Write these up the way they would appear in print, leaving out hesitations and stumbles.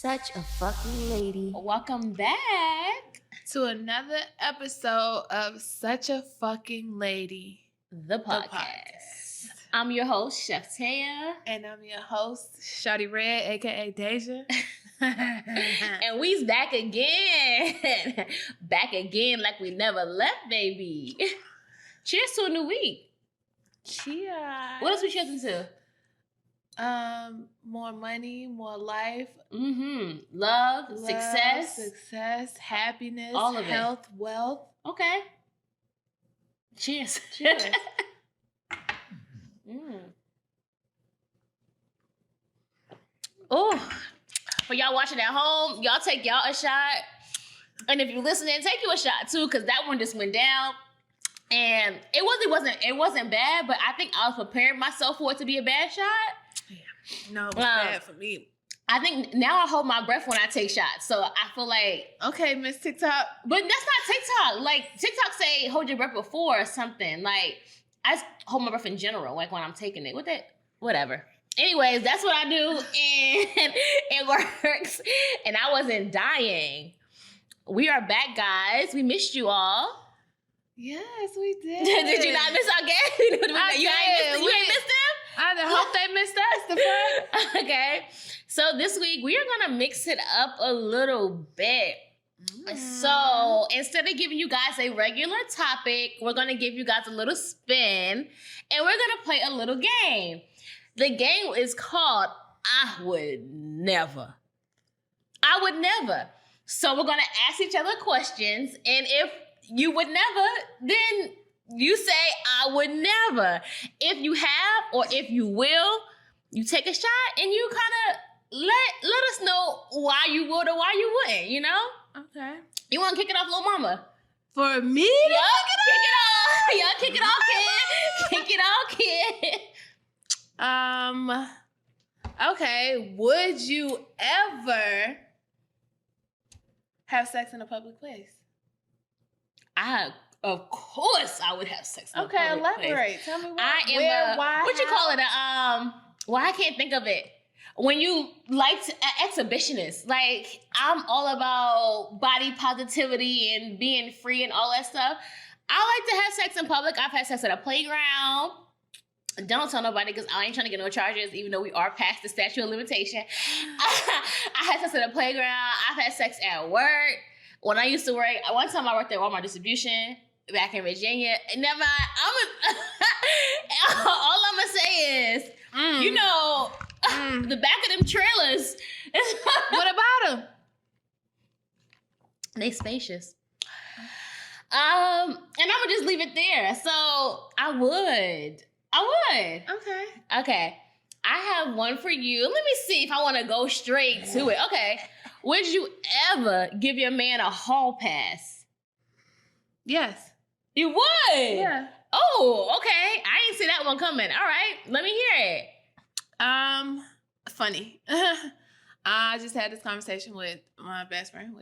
Such a fucking lady. Welcome back to another episode of Such a Fucking Lady, the podcast. I'm your host, Chef Taya. And I'm your host, Shawty Red, aka Deja. And we's back again. Back again like we never left, baby. Cheers to a new week. Cheers. What else we cheering to? More money, more life. Love, success, happiness, all of health, wealth. Okay. Cheers. Cheers. Oh, for y'all watching at home, y'all take y'all a shot. And if you're listening, take you a shot too, because that one just went down. And it wasn't bad, but I think I was preparing myself for it to be a bad shot. No, it was bad for me. I think now I hold my breath when I take shots. So I feel like... Okay, Miss TikTok. But that's not TikTok. Like, TikTok say hold your breath before or something. Like, I just hold my breath in general, like when I'm taking it. Whatever. Anyways, that's what I do, and it works. And I wasn't dying. We are back, guys. We missed you all. Yes, we did. Did you not miss our guest? You ain't missed them? I hope they missed us. The fuck? Okay. So this week, we are going to mix it up a little bit. So instead of giving you guys a regular topic, we're going to give you guys a little spin, and we're going to play a little game. The game is called I Would Never. I would never. So we're going to ask each other questions, and if you would never, then you say, I would never. If you have or if you will, you take a shot and you kind of let us know why you would or why you wouldn't, you know? Okay. You want to kick it off, little mama? For me? Y'all kick it off, kid. Kick it off, kid. Okay. Would you ever have sex in a public place? Of course, I would have sex in a public elaborate. place. Tell me why. What you call it? Well, I can't think of it. When you like exhibitionist, like I'm all about body positivity and being free and all that stuff. I like to have sex in public. I've had sex at a playground. Don't tell nobody because I ain't trying to get no charges, even though we are past the statute of limitation. I had sex at a playground. I've had sex at work. When I used to work, one time I worked at Walmart distribution back in Virginia. And never mind, all I'm gonna say is, you know, the back of them trailers. What about them? They spacious. And I'm gonna just leave it there. So I would. Okay. I have one for you. Let me see if I want to go straight to it. Okay. Would you ever give your man a hall pass? Yes. You would? Yeah. Oh, okay. I ain't see that one coming. All right. Let me hear it. Funny. I just had this conversation with my best friend,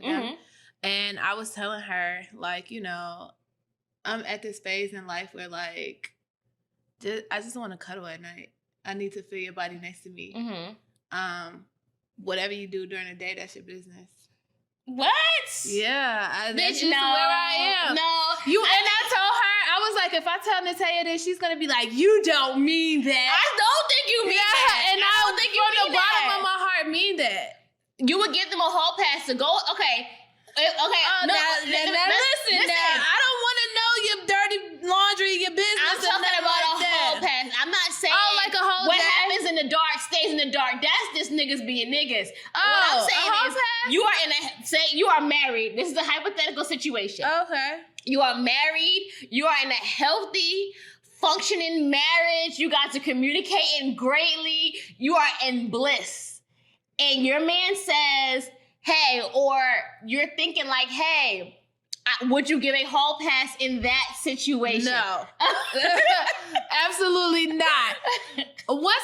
and I was telling her, like, you know, I'm at this phase in life where, like, I just want to cuddle at night. I need to feel your body next to me. Whatever you do during the day, that's your business. What? Yeah. That's Bitch, just where I am. No. And I told her, I was like, if I tell Natalia this, she's going to be like, you don't mean that. I don't think you mean that. And I don't think you mean that. From the bottom of my heart mean that. You would give them a hall pass to go? Okay. Now listen. I don't want to know your dirty laundry, your business. I'm talking about a hall pass. I'm not saying like a whole what day? happens in the dark stays in the dark. That's just niggas being niggas. What I'm saying is you are married. This is a hypothetical situation. Okay. You are married. You are in a healthy, functioning marriage. You guys are communicating greatly. You are in bliss. And your man says, hey, or you're thinking like, hey, would you give a hall pass in that situation? No. Absolutely not. Once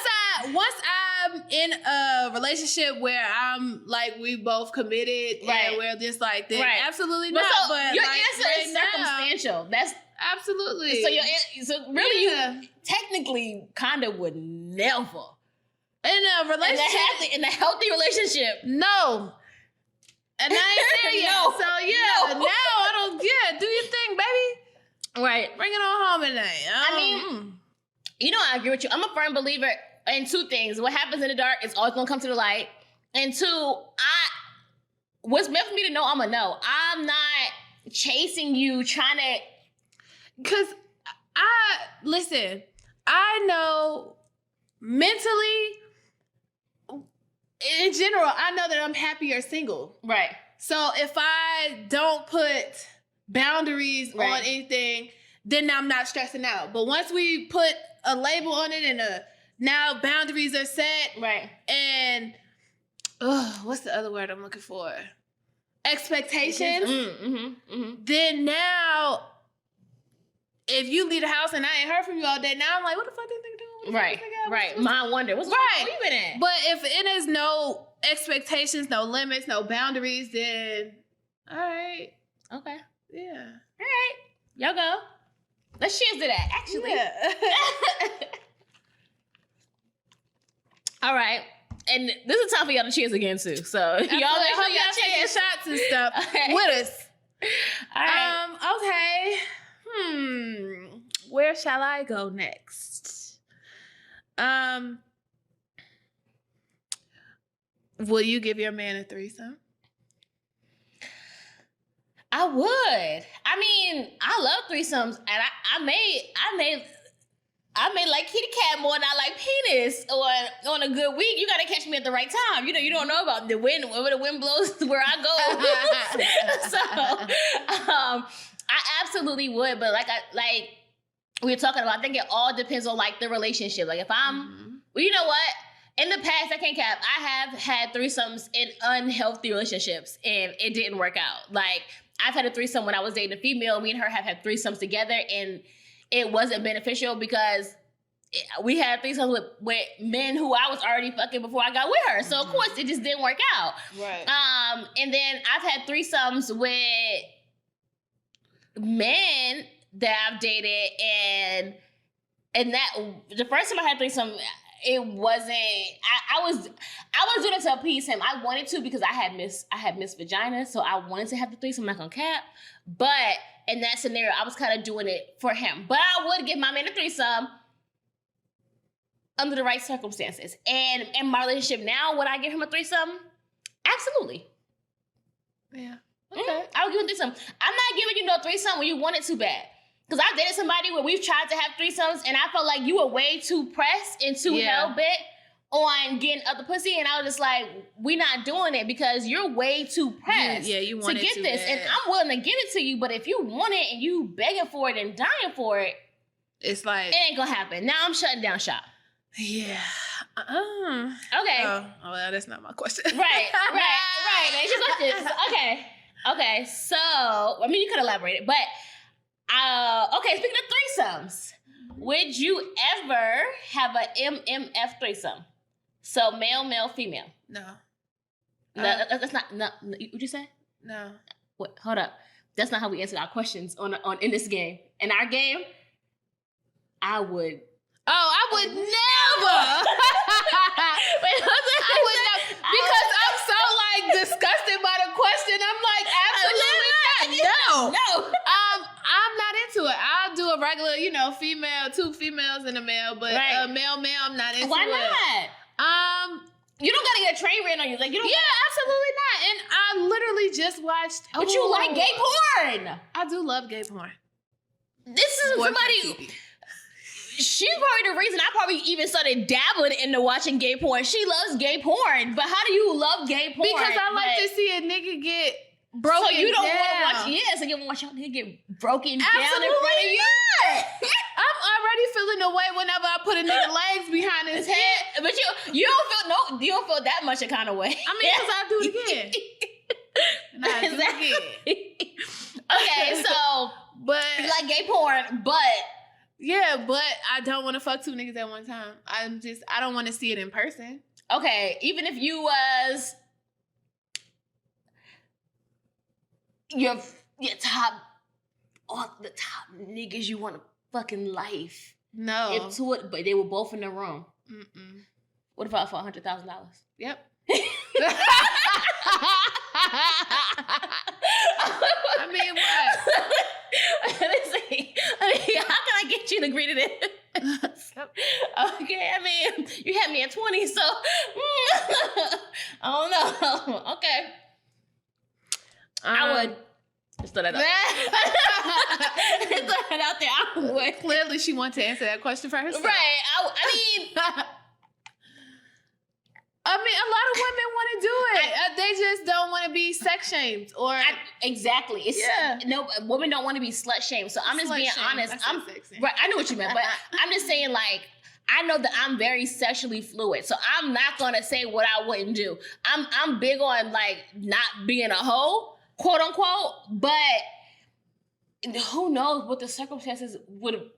I'm in a relationship where I'm like, we both committed and we're just like this, absolutely not. But your answer is circumstantial. That's absolutely. So really you technically kind of would never. In a relationship. In a healthy relationship. No. And I ain't there yet. No. So yeah, now I don't. Yeah, do your thing, baby. Right. Bring it on home tonight. I mean, you know, I agree with you. I'm a firm believer in two things. What happens in the dark is always gonna come to the light. And two, what's meant for me to know, I'm gonna know. I'm not chasing you, trying to. Cause listen, I know mentally, in general, I know that I'm happier single. Right. So if I don't put boundaries on anything, then I'm not stressing out. But once we put a label on it and now boundaries are set. Right. And what's the other word I'm looking for? Expectations. Then now, if you leave the house and I ain't heard from you all day, now I'm like, what the fuck this nigga doing? Right. Mind wonder. Where you been at? But if it is no expectations, no limits, no boundaries, then all right. Okay. Yeah. All right. Y'all go. Let's cheers to that, actually. Yeah. All right. And this is time for y'all to cheers again, too. So y'all taking shots and stuff with us. All right. Okay. Where shall I go next? Will you give your man a threesome? I would. I mean, I love threesomes, and I may like kitty cat more than I like penis. Or on a good week, you gotta catch me at the right time. You know, you don't know about the wind. Wherever the wind blows, where I go. So, I absolutely would. But like we were talking about, I think it all depends on like the relationship. Like if I'm, well, you know what? In the past, I can't cap. I have had threesomes in unhealthy relationships, and it didn't work out. Like I've had a threesome when I was dating a female. Me and her have had threesomes together, and it wasn't beneficial because we had threesomes with men who I was already fucking before I got with her. So of course, it just didn't work out. Right. And then I've had threesomes with men that I've dated, and that the first time I had threesome, it wasn't. I was doing it to appease him. I wanted to because I had missed vagina, so I wanted to have the threesome. I'm not gonna cap, but in that scenario, I was kind of doing it for him. But I would give my man a threesome under the right circumstances. And in my relationship now, would I give him a threesome? Absolutely. Yeah. Okay. I would give him a threesome. I'm not giving you no threesome when you want it too bad. Because I've dated somebody where we've tried to have threesomes and I felt like you were way too pressed and too hell-bent on getting other pussy. And I was just like, we're not doing it because you're way too pressed you want to get this. bad. And I'm willing to give it to you. But if you want it and you begging for it and dying for it, it's like, it ain't going to happen. Now I'm shutting down shop. Yeah. Okay. Oh, well, that's not my question. Right. It's your question. Okay. So, I mean, you could elaborate it, but okay, speaking of threesomes, would you ever have a MMF threesome? So male, female. No. That's not. What'd you say? No. Wait, hold up. That's not how we answer our questions on in this game. In our game, I would. Oh, I would never. Wait, I would never because I'm so like disgusted by the question. I'm like, absolutely not. No. I'm not into it. I'll do a regular, female, 2 females and a male, but male, I'm not into it. Why not? You don't gotta get a train ran on you. Like you don't. Yeah, absolutely not. And I literally just watched. But you like gay porn. I do love gay porn. This is somebody. She's probably the reason I probably even started dabbling into watching gay porn. She loves gay porn, but how do you love gay porn? Because I like to see a nigga get broken down. So you don't want to watch, so you want to watch your nigga get broken down in front of you? I'm already feeling the way whenever I put a nigga legs behind his head. But you don't feel that much a kind of way. I mean, because I'll do it again. And I'll do it again. Okay, so but you like gay porn, but yeah, but I don't want to fuck 2 niggas at one time. I don't want to see it in person. Okay, even if you was your top, all the top niggas you want to fucking life. No. But they were both in the room. What if I for $100,000? Yep. I mean, what? How can I get you to agree to this? Okay, I mean, you had me at 20, so I don't know. Okay. I would. Just throw that out there. Throw that out there. I would. Clearly, she wants to answer that question for herself. Right. I mean, a lot of women want to do it. They just don't want to be sex shamed or exactly. It's no women don't want to be slut shamed. So I'm just being honest. Right. I know what you meant, but I'm just saying, like, I know that I'm very sexually fluid, so I'm not gonna say what I wouldn't do. I'm big on like not being a hoe, quote unquote. But who knows what the circumstances would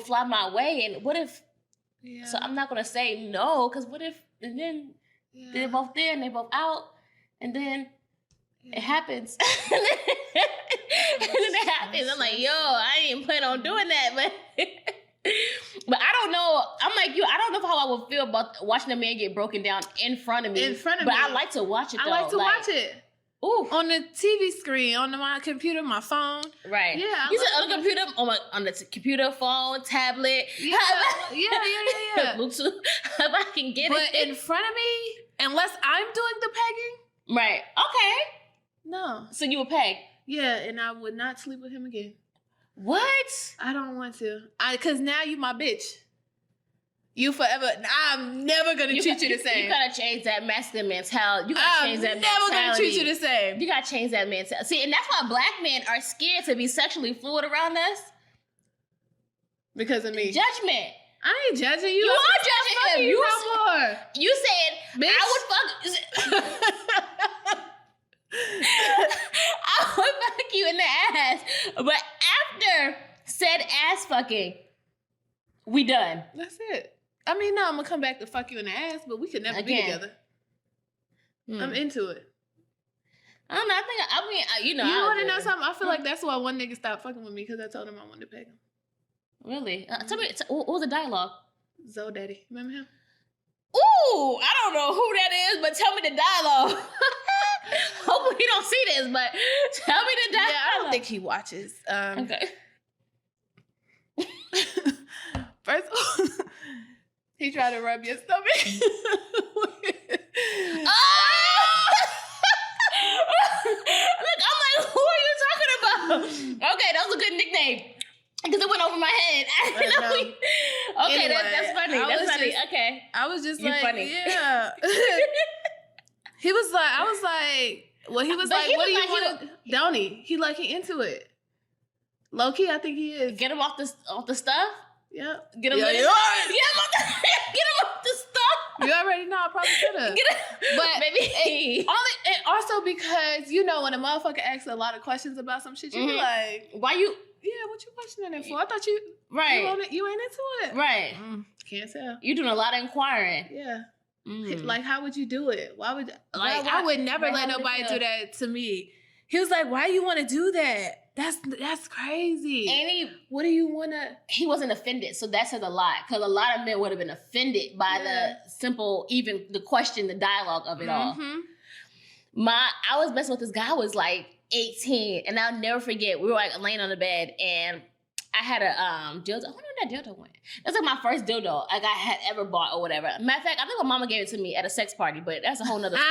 fly my way, and what if? Yeah. So I'm not gonna say no, because what if, and then they're both there and they're both out, and then it happens. And then it happens. I'm like, yo, I didn't plan on doing that, but but I don't know. I'm like you. I don't know how I would feel about watching a man get broken down in front of me. But I like to watch it. Though. I like to watch it. Ooh. On the TV screen, on my computer, my phone. Right. Yeah. You said on the computer, on the computer, phone, tablet. Yeah. Yeah. Bluetooth. If I can get it. But in front of me, unless I'm doing the pegging. Right. Okay. No. So you would peg? Yeah, and I would not sleep with him again. What? I don't want to. Because now you my bitch. You forever. I'm never going to treat you the same. You got to change that masculine mentality. You got to change that mentality. I'm never going to treat you the same. You got to change that mentality. See, and that's why black men are scared to be sexually fluid around us. Because of me. Judgment. I ain't judging you. You are judging him. You no more. You said, bitch. I would fuck you in the ass. But after said ass fucking, we done. That's it. I mean, no, I'm going to come back to fuck you in the ass, but we could never be together. I'm into it. I don't know. I mean, you know. You want to know something? I feel like that's why one nigga stopped fucking with me, because I told him I wanted to peg him. Really? Tell me, what was the dialogue? Zo Daddy. Remember him? Ooh, I don't know who that is, but tell me the dialogue. Hopefully he don't see this, but tell me the dialogue. Yeah, I don't think he watches. Okay. First of all, he tried to rub your stomach. Look, I'm like, who are you talking about? Okay, that was a good nickname. Because it went over my head. Okay, anyway, that's funny. That's funny. Okay. I was just You're like, funny. Yeah. He was like, I was like, well, he was like, what do you want? Don't he? He into it. Low key, I think he is. Get him off the stuff? Yeah. Get him off the stuff. You already know I probably could have. But maybe also because, you know, when a motherfucker asks a lot of questions about some shit, you be like, why you? Yeah, what you questioning it for? I thought you you ain't into it. Right. Can't tell. You doing a lot of inquiring. Yeah. Like, how would you do it? Why would I would never let nobody do that to me. He was like, why you want to do that? That's crazy. And what do you want to? He wasn't offended, so that says a lot. Because a lot of men would have been offended by the simple, even the question, the dialogue of it all. I was messing with this guy. I was like 18, and I'll never forget. We were like laying on the bed, and I had a dildo. I wonder where that dildo went. That's like my first dildo like I had ever bought or whatever. Matter of fact, I think my mama gave it to me at a sex party, but that's a whole nother story.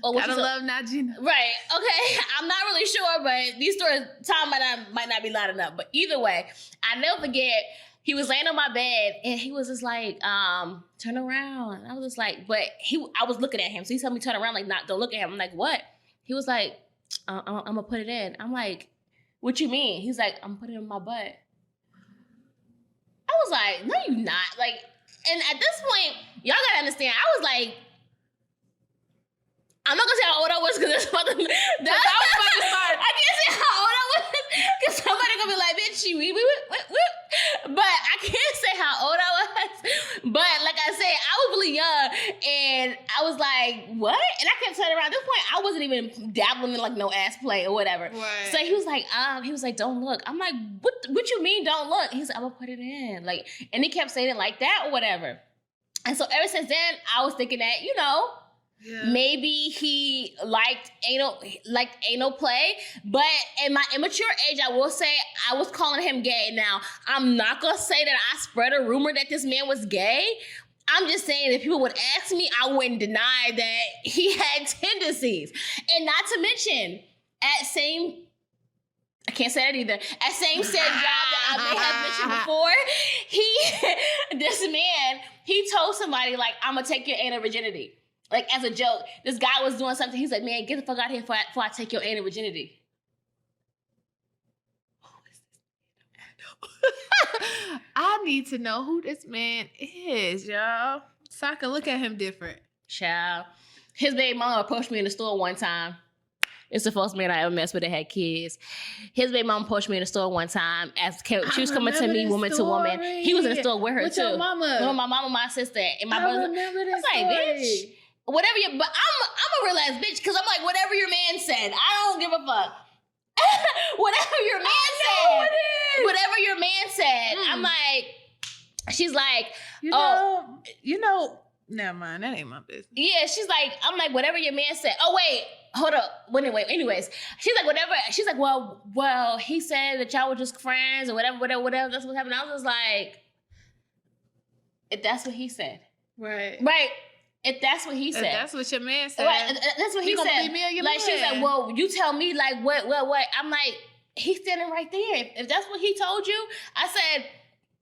Gotta love not jhene. Right. Okay. I'm not really sure, but these stories, time might not be lining up. But either way, I never forget. He was laying on my bed and he was just like, turn around. I was just like, I was looking at him. So he told me turn around, like, don't look at him. I'm like, what? He was like, I'm gonna put it in. I'm like, what you mean? He's like, I'm putting it in my butt. I was like, no, you not. Like, and at this point, y'all gotta understand, I was like, I'm not gonna say how old I was because that's about to start. I can't say how old I was because somebody gonna be like, bitch, but I can't say how old I was. But like I said, I was really young and I was like, what? And I kept turning around. At this point, I wasn't even dabbling in like no ass play or whatever. Right. So he was like, don't look. I'm like, what you mean don't look? He's like, I'm gonna put it in. Like, and he kept saying it like that or whatever. And so ever since then, I was thinking that, maybe he liked anal play. But in my immature age, I will say I was calling him gay. Now, I'm not going to say that I spread a rumor that this man was gay. I'm just saying if people would ask me, I wouldn't deny that he had tendencies. And not to mention, I can't say that either. At same said job that I may have mentioned before, this man, he told somebody, like, I'm going to take your anal virginity. Like, as a joke. This guy was doing something. He's like, man, get the fuck out of here before I take your anal virginity. I need to know who this man is, y'all. So I can look at him different. Child. His baby mama approached me in the store one time. It's the first man I ever messed with that had kids. His baby mama approached me in the store one time. She was coming to me, woman to woman. He was in the store with her, too. Your mama? No, my mama, my sister, and my brother. Remember this I was like, bitch, whatever but I'm a real ass bitch, because I'm like, whatever your man said, I don't give a fuck. Whatever your man said. Whatever your man said. I'm like, she's like, never mind, that ain't my business. Yeah, she's like, I'm like, whatever your man said. Oh, wait, hold up. Wait, anyways. She's like, whatever. She's like, well, he said that y'all were just friends or whatever. That's what happened. I was just like, if that's what he said. Right. If that's what he said. If that's what your man said. Right, that's what he said. Gonna believe me or your man? She's like, well, you tell me, like, what? I'm like, he's standing right there. If that's what he told you, I said,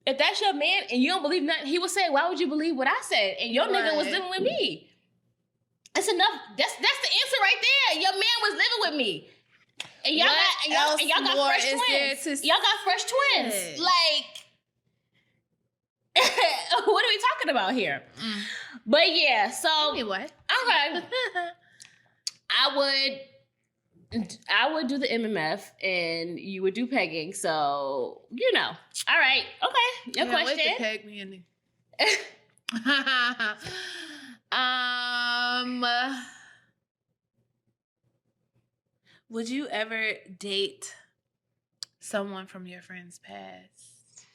if that's your man and you don't believe nothing he would say, why would you believe what I said? And your nigga was living with me. That's enough. That's the answer right there. Your man was living with me. And y'all got fresh twins. Y'all got fresh twins. Like, what are we talking about here? But yeah, so anyway. Okay. I would do the MMF and you would do pegging. So, All right. Okay. Your question. Wait to peg me in would you ever date someone from your friend's past?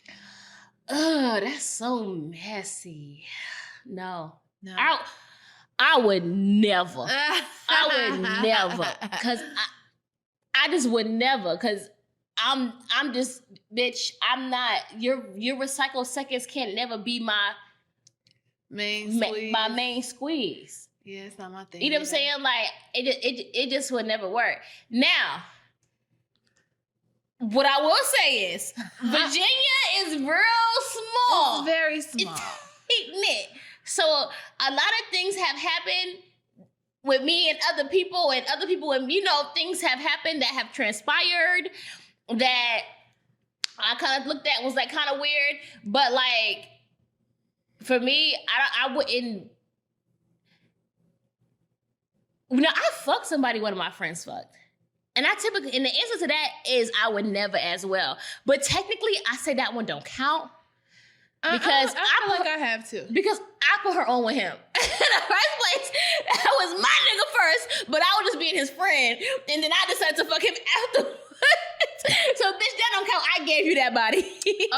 Oh, that's so messy. No. I would never. I would never. Because I just would never. Because I'm just, bitch, I'm not, your recycled seconds can't never be my main squeeze. Yeah, it's not my thing. You know what I'm saying? Like, it just would never work. Now, what I will say is, Virginia is real small. It's very small. It's knit. So a lot of things have happened with me and other people, and things have happened that have transpired that I kind of looked at and was like kind of weird. But like, for me, I wouldn't. I fucked somebody one of my friends fucked. And the answer to that is I would never as well. But technically, I say that one don't count. Because I feel like I have to. Because I put her on with him. In the first place, that was my nigga first, but I was just being his friend. And then I decided to fuck him afterwards. So, bitch, that don't count. I gave you that body.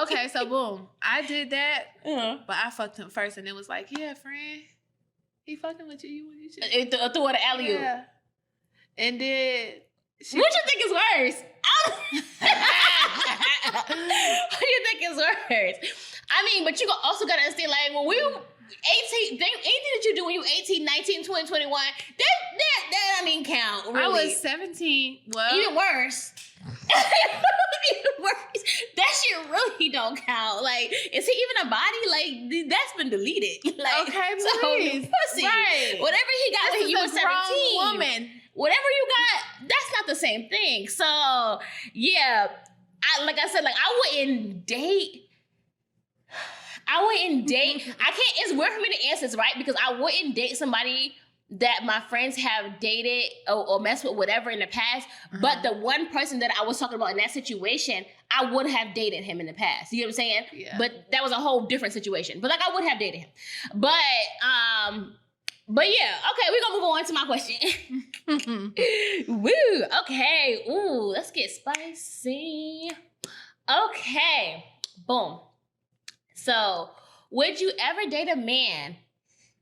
Okay, so boom. I did that, but I fucked him first. And it was like, yeah, friend. He fucking with you. You should. Threw her the alley-oop. Yeah. And then... What you think is worse? What do you think is worse? I mean, but you also gotta understand, like, when we 18, anything that you do when you 18, 19, 20, 21, that don't even count, really. I was 17. Well, even worse. Even worse. That shit really don't count. Like, is he even a body? Like, that's been deleted. Like, okay, please. Pussy. Right. Whatever he got when you were 17. Woman. Whatever you got, that's not the same thing. So, yeah, like I said, I wouldn't date. It's weird for me to answer this, right? Because I wouldn't date somebody that my friends have dated or messed with, whatever, in the past. But the one person that I was talking about in that situation, I would have dated him in the past. You know what I'm saying? Yeah. But that was a whole different situation. But I would have dated him. But yeah, okay, we're gonna move on to my question. Woo, okay. Ooh, let's get spicy. Okay, boom. So, Would you ever date a man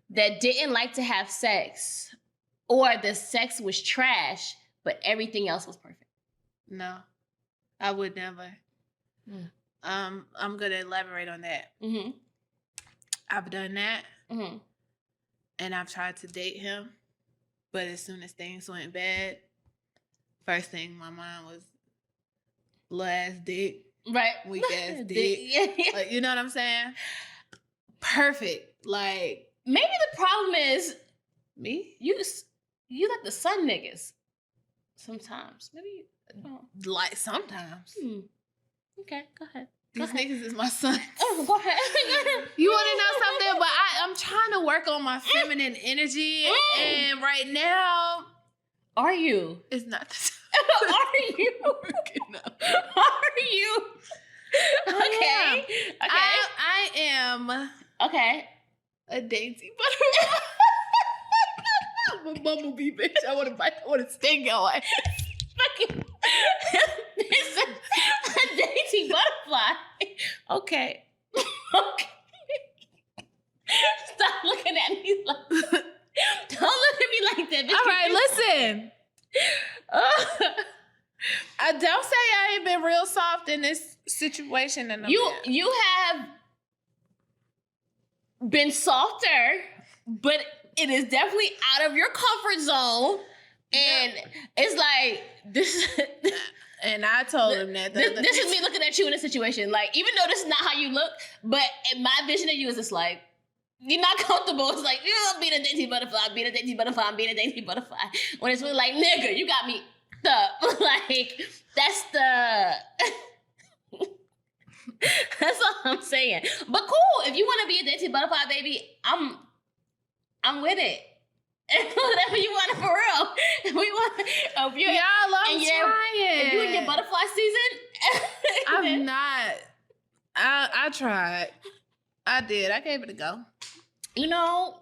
that didn't like to have sex, or the sex was trash, but everything else was perfect? No, I would never. I'm gonna elaborate on that. Mm-hmm. I've done that, Mm-hmm. and I've tried to date him, but as soon as things went bad, first thing my mind was little ass dick, Right. weak ass dick. Like, you know what I'm saying? Perfect. Like, maybe the problem is me? you like the sun niggas sometimes. Maybe Like, sometimes. Okay, go ahead. These niggas is my son. Oh, go ahead. You want to know something? But I'm trying to work on my feminine energy, and right now, Are you? it's not the time. Are you? Are you? Okay. Okay. I am Okay. a dainty butterfly. I'm a bumblebee, bitch. I want to bite. I want to sting your ass. Fucking. It's a dainty butterfly. Okay. Okay. Stop looking at me like that. Don't look at me like that, bitch. All right, listen. I don't say I ain't been real soft in this situation. In You have been softer, but it is definitely out of your comfort zone. And it's like this. And I told him that. This is me looking at you in a situation. Like, even though this is not how you look, but my vision of you is just like, you're not comfortable. It's like, I'm being a dainty butterfly, I'm being a dainty butterfly, I'm being a dainty butterfly. When it's really like, nigga, you got me up. Like, that's the... That's all I'm saying. But cool, if you want to be a dainty butterfly, baby, I'm with it. Whatever you want for real. If we want, if you're, y'all, I'm trying. If you in your butterfly season, I'm not. I tried. I did. I gave it a go. You know,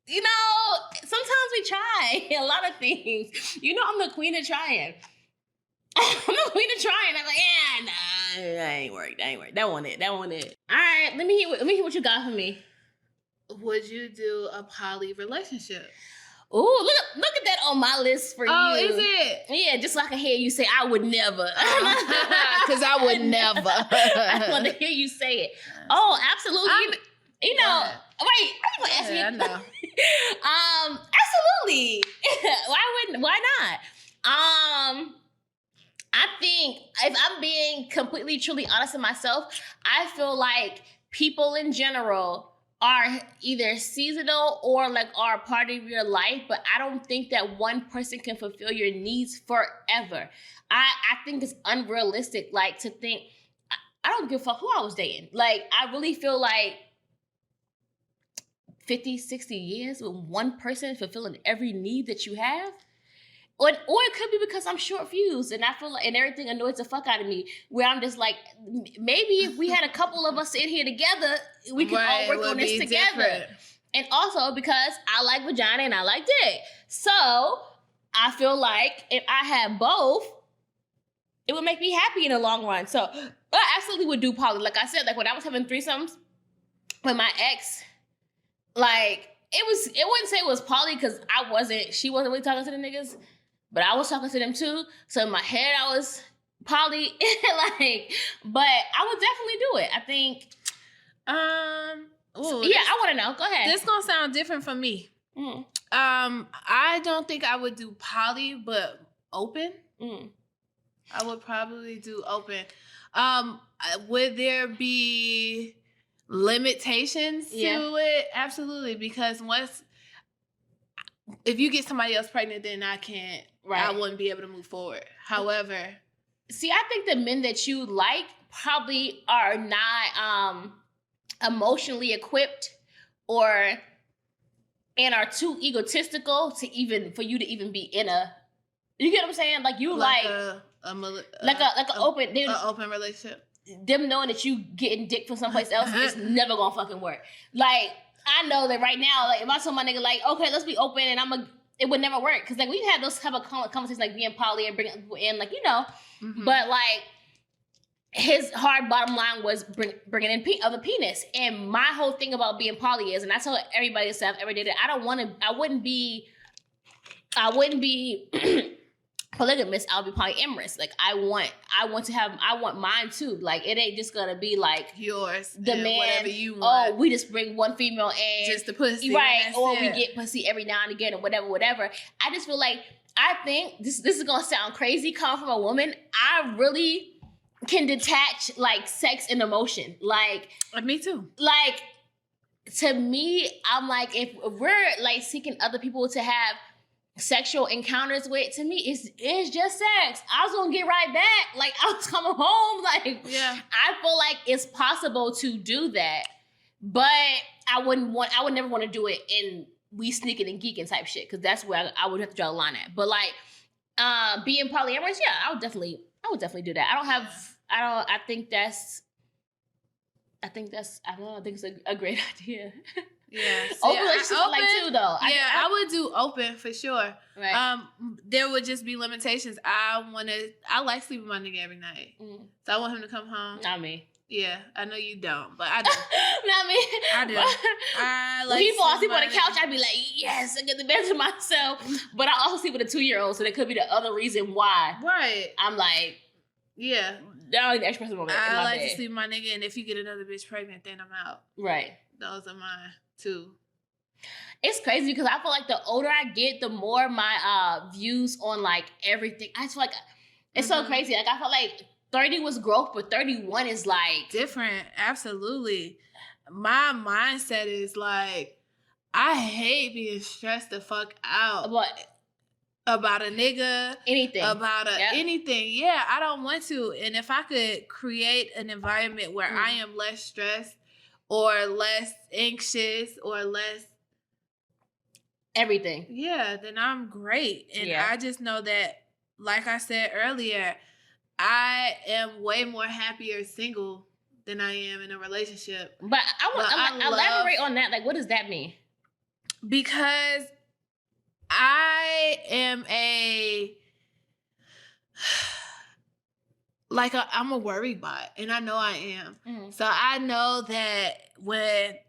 sometimes we try a lot of things. You know, I'm the queen of trying. I'm the queen of trying. I'm like, yeah, nah, that ain't work. That wasn't it. All right, let me hear what you got for me. Would you do a poly relationship? Ooh, look at that on my list for you. Oh, is it? Yeah, just so I can hear you say, I would never. Because I would never. I want to hear you say it. Oh, absolutely. You know, wait, are you going to ask me? I know. Absolutely. Why not? I think if I'm being completely, truly honest with myself, I feel like people in general are either seasonal or like are a part of your life, but I don't think that one person can fulfill your needs forever. I think it's unrealistic, like, to think, I don't give a fuck who I was dating. Like, I really feel like 50, 60 years with one person fulfilling every need that you have. Or it could be because I'm short fused and I feel like, and everything annoys the fuck out of me, where I'm just like, maybe if we had a couple of us in here together, we could all work on this together. Different. And also because I like vagina and I like dick. So I feel like if I had both, it would make me happy in the long run. So I absolutely would do poly. Like I said, like when I was having threesomes with my ex, like it wouldn't say it was poly because she wasn't really talking to the niggas. But I was talking to them too. So in my head, I was poly. But I would definitely do it. I think. I want to know. Go ahead. This gonna sound different from me. Mm. I don't think I would do poly, but open. I would probably do open. Would there be limitations to it? Absolutely, because if you get somebody else pregnant, then I can't. Right. I wouldn't be able to move forward. However, see, I think the men that you like probably are not emotionally equipped and are too egotistical for you to even be in a. You get what I'm saying? Like you like an open relationship. Them knowing that you getting dick from someplace else is never gonna fucking work. Like I know that right now, like if I told my nigga like, okay, let's be open, and it would never work because like we've had those type of conversations like being poly and bringing people in, like you know, but like his hard bottom line was bringing in other penis. And my whole thing about being poly is, and I tell everybody this stuff every day, that I wouldn't be polygamous. I'll be polyamorous. Like I want mine too. Like it ain't just gonna be like yours, the man. Whatever you want. Oh, we just bring one female and just the pussy, right? Or we get pussy every now and again, or whatever. I just feel like, I think this is gonna sound crazy coming from a woman. I really can detach like sex and emotion. Like me too. Like to me, I'm like, if we're like seeking other people to have sexual encounters with, to me it's just sex. I was gonna get right back. Like I was coming home. Like I feel like it's possible to do that, but I would never want to do it in we sneaking and geeking type shit, because that's where I would have to draw the line at. But like being polyamorous, yeah, I would definitely do that. I think it's a great idea. Yeah. Open relationships I like too, though. I would do open for sure. Right. There would just be limitations. I like sleeping with my nigga every night. Mm. So I want him to come home. Not me. Yeah, I know you don't, but I do. Not me. I do. I like when he falls asleep on the couch, I'd be like, yes, I get the bed to myself. But I also sleep with a 2-year-old, so that could be the other reason why. Right. I'm like, yeah. That was the expressive moment. I like to sleep with my nigga, and if you get another bitch pregnant, then I'm out. Right. Those are mine too. It's crazy because I feel like the older I get, the more my views on like everything. I just feel like it's so crazy. Like I feel like 30 was growth, but 31 is like different. Absolutely. My mindset is like, I hate being stressed the fuck out about a nigga, anything, anything. Yeah, I don't want to. And if I could create an environment where I am less stressed or less anxious or less everything, yeah, then I'm great. And I just know that, like I said earlier, I am way more happier single than I am in a relationship. But I elaborate on that. Like, what does that mean? Because I am I'm a worry bot, and I know I am. Mm-hmm. So I know that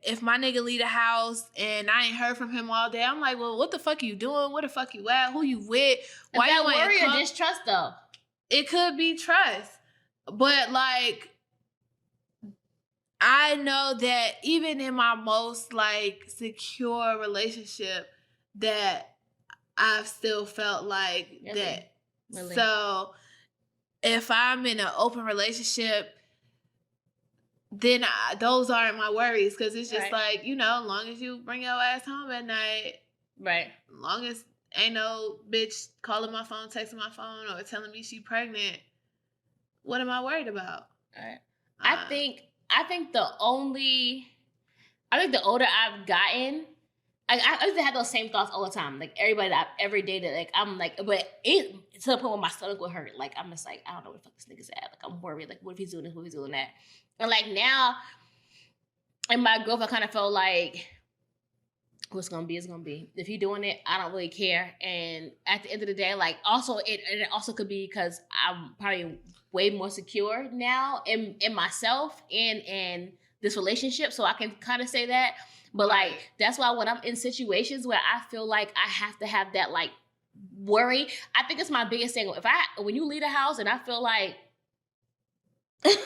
if my nigga leave the house and I ain't heard from him all day, I'm like, well, what the fuck you doing? Where the fuck you at? Who you with? Why you ain't worry or distrust though? It could be trust, but like, I know that even in my most like secure relationship, that I've still felt like that. Really? So if I'm in an open relationship, then those aren't my worries, because it's just like, as long as you bring your ass home at night, right? As long as ain't no bitch calling my phone, texting my phone, or telling me she pregnant, what am I worried about? Right. I think the older I've gotten, I used to have those same thoughts all the time. Like everybody that I've ever dated, like I'm like, but it to the point where my stomach would hurt. Like I'm just like, I don't know what the fuck this nigga's at. Like I'm worried. Like what if he's doing this? What if he's doing that? And like now, in my growth, I kind of felt like, what's gonna be is gonna be. If you're doing it, I don't really care. And at the end of the day, like also it also could be because I'm probably way more secure now in myself and in this relationship, so I can kind of say that. But like that's why when I'm in situations where I feel like I have to have that like worry, I think it's my biggest thing. When you leave the house and I feel like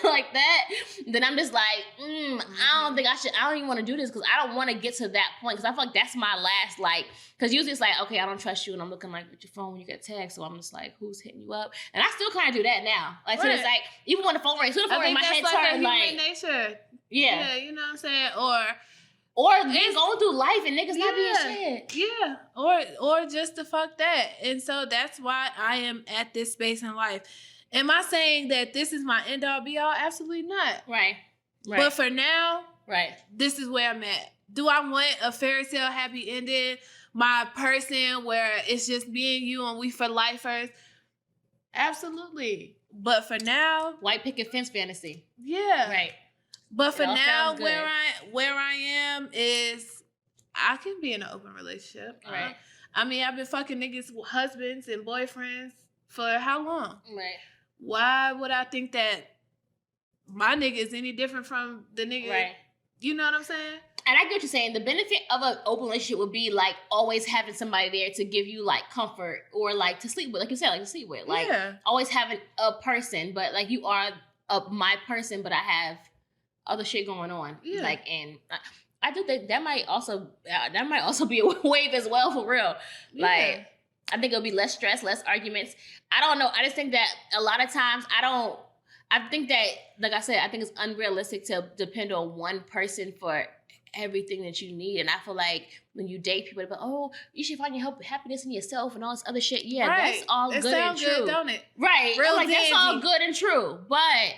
like that, then I'm just like, I don't think I should. I don't even want to do this because I don't want to get to that point, because I feel like that's my last like. Because usually it's like, okay, I don't trust you, and I'm looking like with your phone when you get text, so I'm just like, who's hitting you up? And I still kind of do that now. Like so it's like even when the phone rings, my head turns like nature. Yeah, you know what I'm saying, or then going through life and niggas not being shit. Yeah, or just the fuck that. And so that's why I am at this space in life. Am I saying that this is my end all be all? Absolutely not. Right. But for now, this is where I'm at. Do I want a fairy tale happy ending? My person where it's just me and you and we for lifers? Absolutely. But for now, white picket fence fantasy. Yeah. Right. But for now, where I am is I can be in an open relationship. Right. I've been fucking niggas' husbands and boyfriends for how long? Right. Why would I think that my nigga is any different from the nigga. Right. You know what I'm saying? And I get what you're saying. The benefit of an open relationship would be like always having somebody there to give you like comfort or like to sleep with, like you said, like to sleep with. Like always having a person, but like you are my person, but I have other shit going on. Yeah. Like, and I do think that might also be a wave as well, for real. Like, I think it'll be less stress, less arguments. I don't know. I just think that a lot of times I think that, like I said, I think it's unrealistic to depend on one person for everything that you need. And I feel like when you date people, they're like, oh, you should find your happiness in yourself and all this other shit. Yeah, right. That's all good and true. Good, don't it? Right. Real like, that's all good and true. But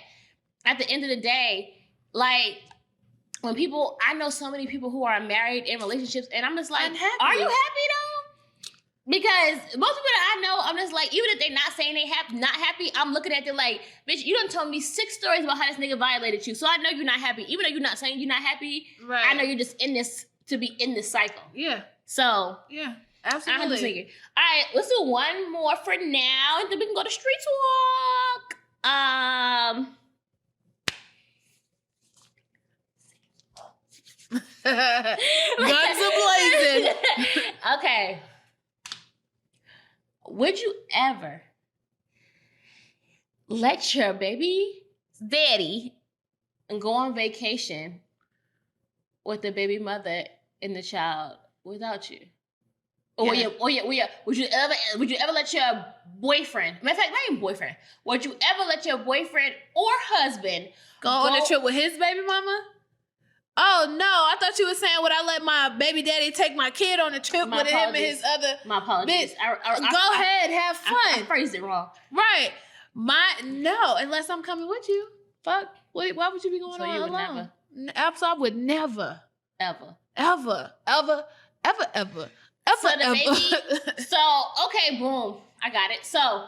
at the end of the day, like, when people, I know so many people who are married in relationships, and I'm just like, are you happy though? Because most people that I know, I'm just like, even if they're not saying they not happy, I'm looking at them like, bitch, you done told me 6 stories about how this nigga violated you, so I know you're not happy. Even though you're not saying you're not happy, right. I know you're just in this to be in this cycle. Yeah. So yeah, absolutely. All right, let's do one more for now, and then we can go to street talk. Guns a-blazing. Okay. Would you ever let your baby daddy go on vacation with the baby mother and the child without you? Or would you ever let your boyfriend, matter of fact, not even boyfriend, would you ever let your boyfriend or husband go on a trip with his baby mama? Oh, no. I thought you were saying, would I let my baby daddy take my kid on a trip with him and his other... My apologies. Go ahead. Have fun. I phrased it wrong. Right. No, unless I'm coming with you. Fuck. Why would you be going on alone? I would never. Ever. So the baby... So, okay, boom. I got it. So,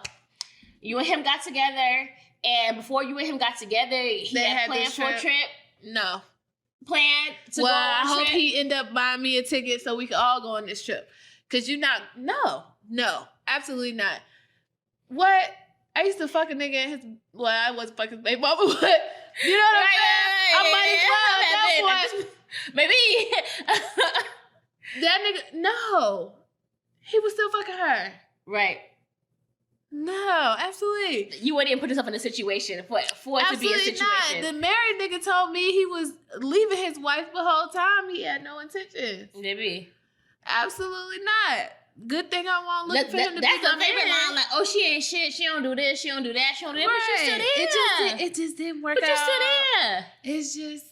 you and him got together, and before you and him got together, he had planned for a trip? No. Plan to go on I hope trip? he end up buying me a ticket so we can all go on this trip. Cause no, absolutely not. What? I used to fuck a nigga in his, I wasn't fucking his baby mama, but you know what I'm saying? I might as well. Maybe. That nigga, no. He was still fucking her. Right. No, absolutely. You wouldn't even put yourself in a situation for it to be a situation. Not. The married nigga told me he was leaving his wife the whole time. He had no intentions. Maybe. Absolutely not. Good thing I won't look for him to be That's the favorite line. Like, oh, she ain't shit. She don't do this. She don't do that. She don't do that. Right. But you're still there. It just didn't work out. But you're still there. It's just,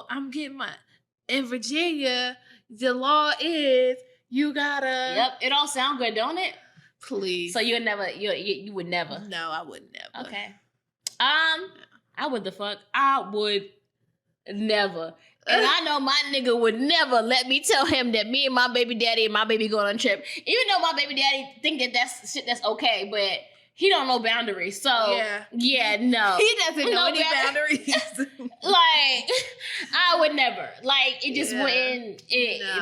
I'm getting in Virginia, the law is you gotta. Yep. It all sound good, don't it? Please. So you would never. No, I would never. Okay. I would the fuck. I would never. And I know my nigga would never let me tell him that me and my baby daddy and my baby going on a trip. Even though my baby daddy think that that's shit that's okay, but he don't know boundaries. So yeah no. He doesn't know any boundaries. Like, I would never. Like, it just wouldn't.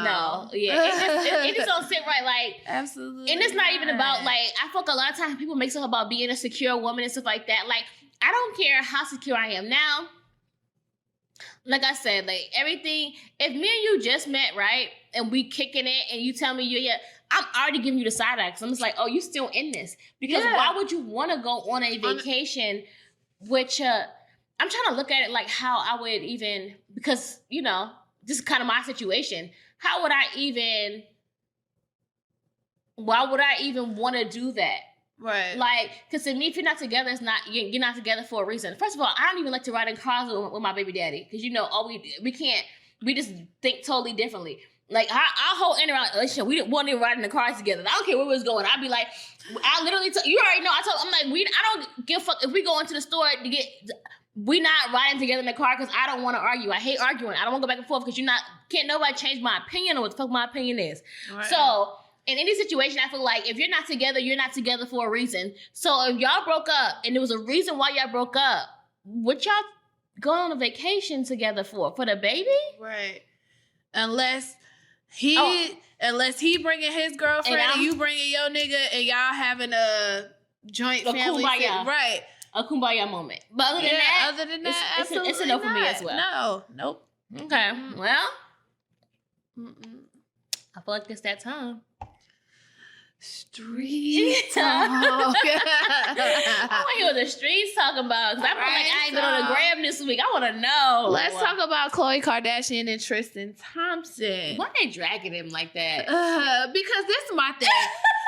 No. Yeah. It just don't sit right. Like, absolutely. And it's not even about, like, I feel like a lot of times people make stuff about being a secure woman and stuff like that. Like, I don't care how secure I am now. Like I said, like, everything, if me and you just met, right, and we kicking it, and you tell me I'm already giving you the side eye, because I'm just like, oh, you still in this. Because why would you want to go on a vacation which I'm trying to look at it like how I would even, because, this is kind of my situation. Why would I even want to do that? Right. Like, because to me, if you're not together, you're not together for a reason. First of all, I don't even like to ride in cars with my baby daddy, because we just think totally differently. Like, our whole relationship, we didn't want to ride in the cars together. I don't care where we was going. I'd be like, I literally, you already know. I'm like, I don't give a fuck if we go into the store to get. We not riding together in the car because I don't want to argue. I hate arguing. I don't want to go back and forth because can't nobody change my opinion on what the fuck my opinion is. Right. So in any situation, I feel like if you're not together, you're not together for a reason. So if y'all broke up and there was a reason why y'all broke up, what y'all go on a vacation together for? For the baby? Right. Unless he bringing his girlfriend and you bringing your nigga and y'all having a joint family. Kumbaya. Right. a kumbaya moment. But other than that, it's a no for me as well. No, nope. Okay, well, I feel like it's that time. Street talk. I want to hear what the streets talking about. Because I feel like I ain't been on the gram this week. I want to know. Let's talk about Khole Kardashian and Tristan Thompson. Why they dragging him like that? Because this is my thing.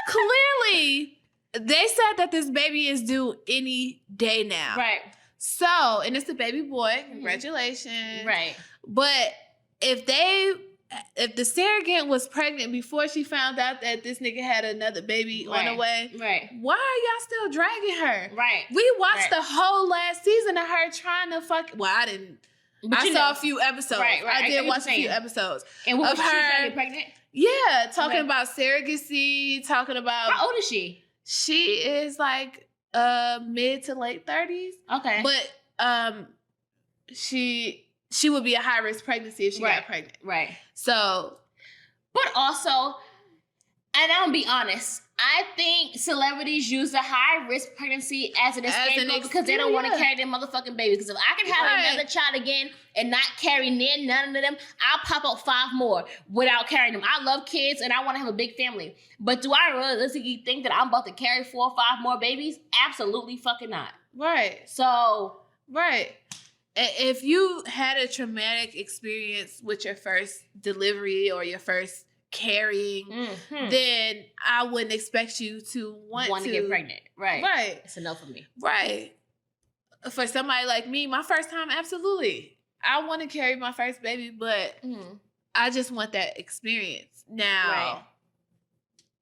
Clearly, they said that this baby is due any day now. Right. So, and it's a baby boy. Congratulations. Right. But if the surrogate was pregnant before she found out that this nigga had another baby on the way, why are y'all still dragging her? Right. We watched the whole last season of her trying to fuck. Well, I didn't. But I saw a few episodes. Right. I did watch a few episodes. And what was she trying to get pregnant? Yeah, talking about surrogacy, talking about... How old is she? She is like mid to late 30s. Okay. But she would be a high-risk pregnancy if she got pregnant. Right. So... But also, and I'm gonna be honest, I think celebrities use a high-risk pregnancy as an escape because they don't want to carry their motherfucking baby. Because if I can have another child again and not carry none of them, I'll pop up 5 more without carrying them. I love kids and I want to have a big family. But do I realistically think that I'm about to carry 4 or 5 more babies? Absolutely fucking not. Right. So... Right. If you had a traumatic experience with your first delivery or your first carrying, then I wouldn't expect you to want to get pregnant. Right. Right. It's a no for me. Right. For somebody like me, my first time, absolutely. I want to carry my first baby, but I just want that experience. Now,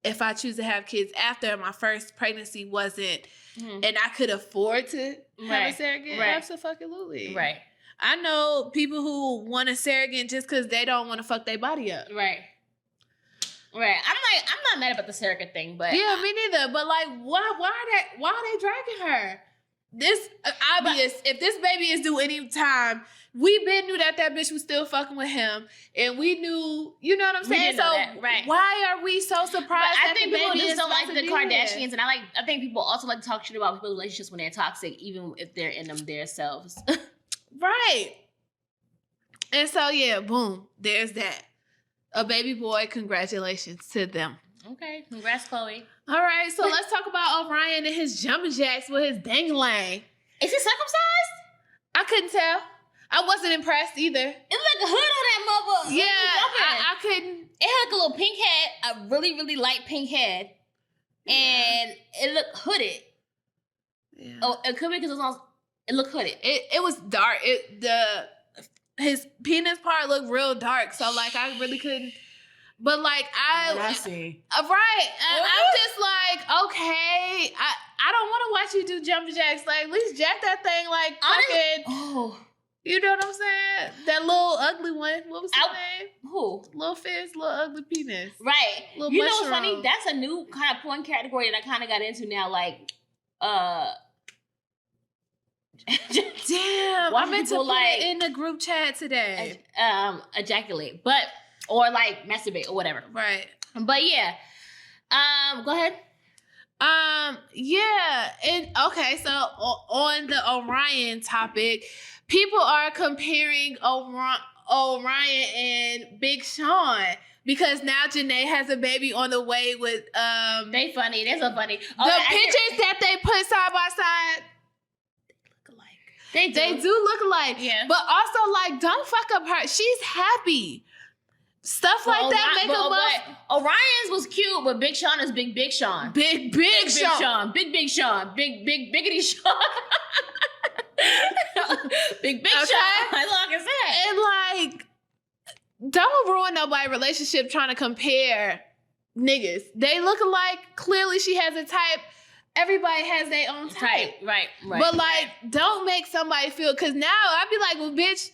if I choose to have kids after my first pregnancy wasn't, and I could afford to have a surrogate, absolutely. Right. I know people who want a surrogate just because they don't want to fuck their body up. Right. Right. I'm not mad about the surrogate thing, but yeah, me neither. But like, why are they dragging her? This obvious. If this baby is due any time, we been knew that bitch was still fucking with him, and we knew. You know what I'm saying? So why are we so surprised? But I think people just don't like the Kardashians, and I think people also like to talk shit about people's relationships when they're toxic, even if they're in them themselves. Right. And so yeah, boom. There's that. A baby boy. Congratulations to them. Okay, congrats, Khole. All right, so let's talk about Orion and his jumping jacks with his dangling. Is he circumcised? I couldn't tell. I wasn't impressed either. It looked like a hood on that mother. Yeah, I couldn't. It had like a little pink head, a really, really light pink head, and it looked hooded. Yeah. Oh, it could be because it looked hooded. It was dark. His penis part looked real dark, so like I really couldn't. But like I see. Right. I'm just like, okay, I don't want to watch you do jumping jacks. Like, at least jack that thing like fucking. You know what I'm saying? That little ugly one. What was his name? Who? Little fist, little ugly penis. Right. Little you mushroom. know what's funny? That's a new kind of porn category that I kind of got into now. Like, damn. I meant to put it in the group chat today. Ejaculate, or like masturbate or whatever. Right. But yeah. Go ahead. Yeah. And okay, so on the Orion topic, people are comparing Orion and Big Sean because now Jhene has a baby on the way with They funny. They're so funny. The pictures that they put side by side. They do look alike. Yeah. But also, like, don't fuck up her. She's happy. Stuff like that make them up. Orion's was cute, but Big Sean is Big Sean. Big Sean. Big Sean. Biggity Sean. Big Sean. That's all I can say. And like, don't ruin nobody's relationship trying to compare niggas. They look alike. Clearly she has a type. Everybody has their own type. Right. But like, don't make somebody feel, because now I'd be like, well, bitch,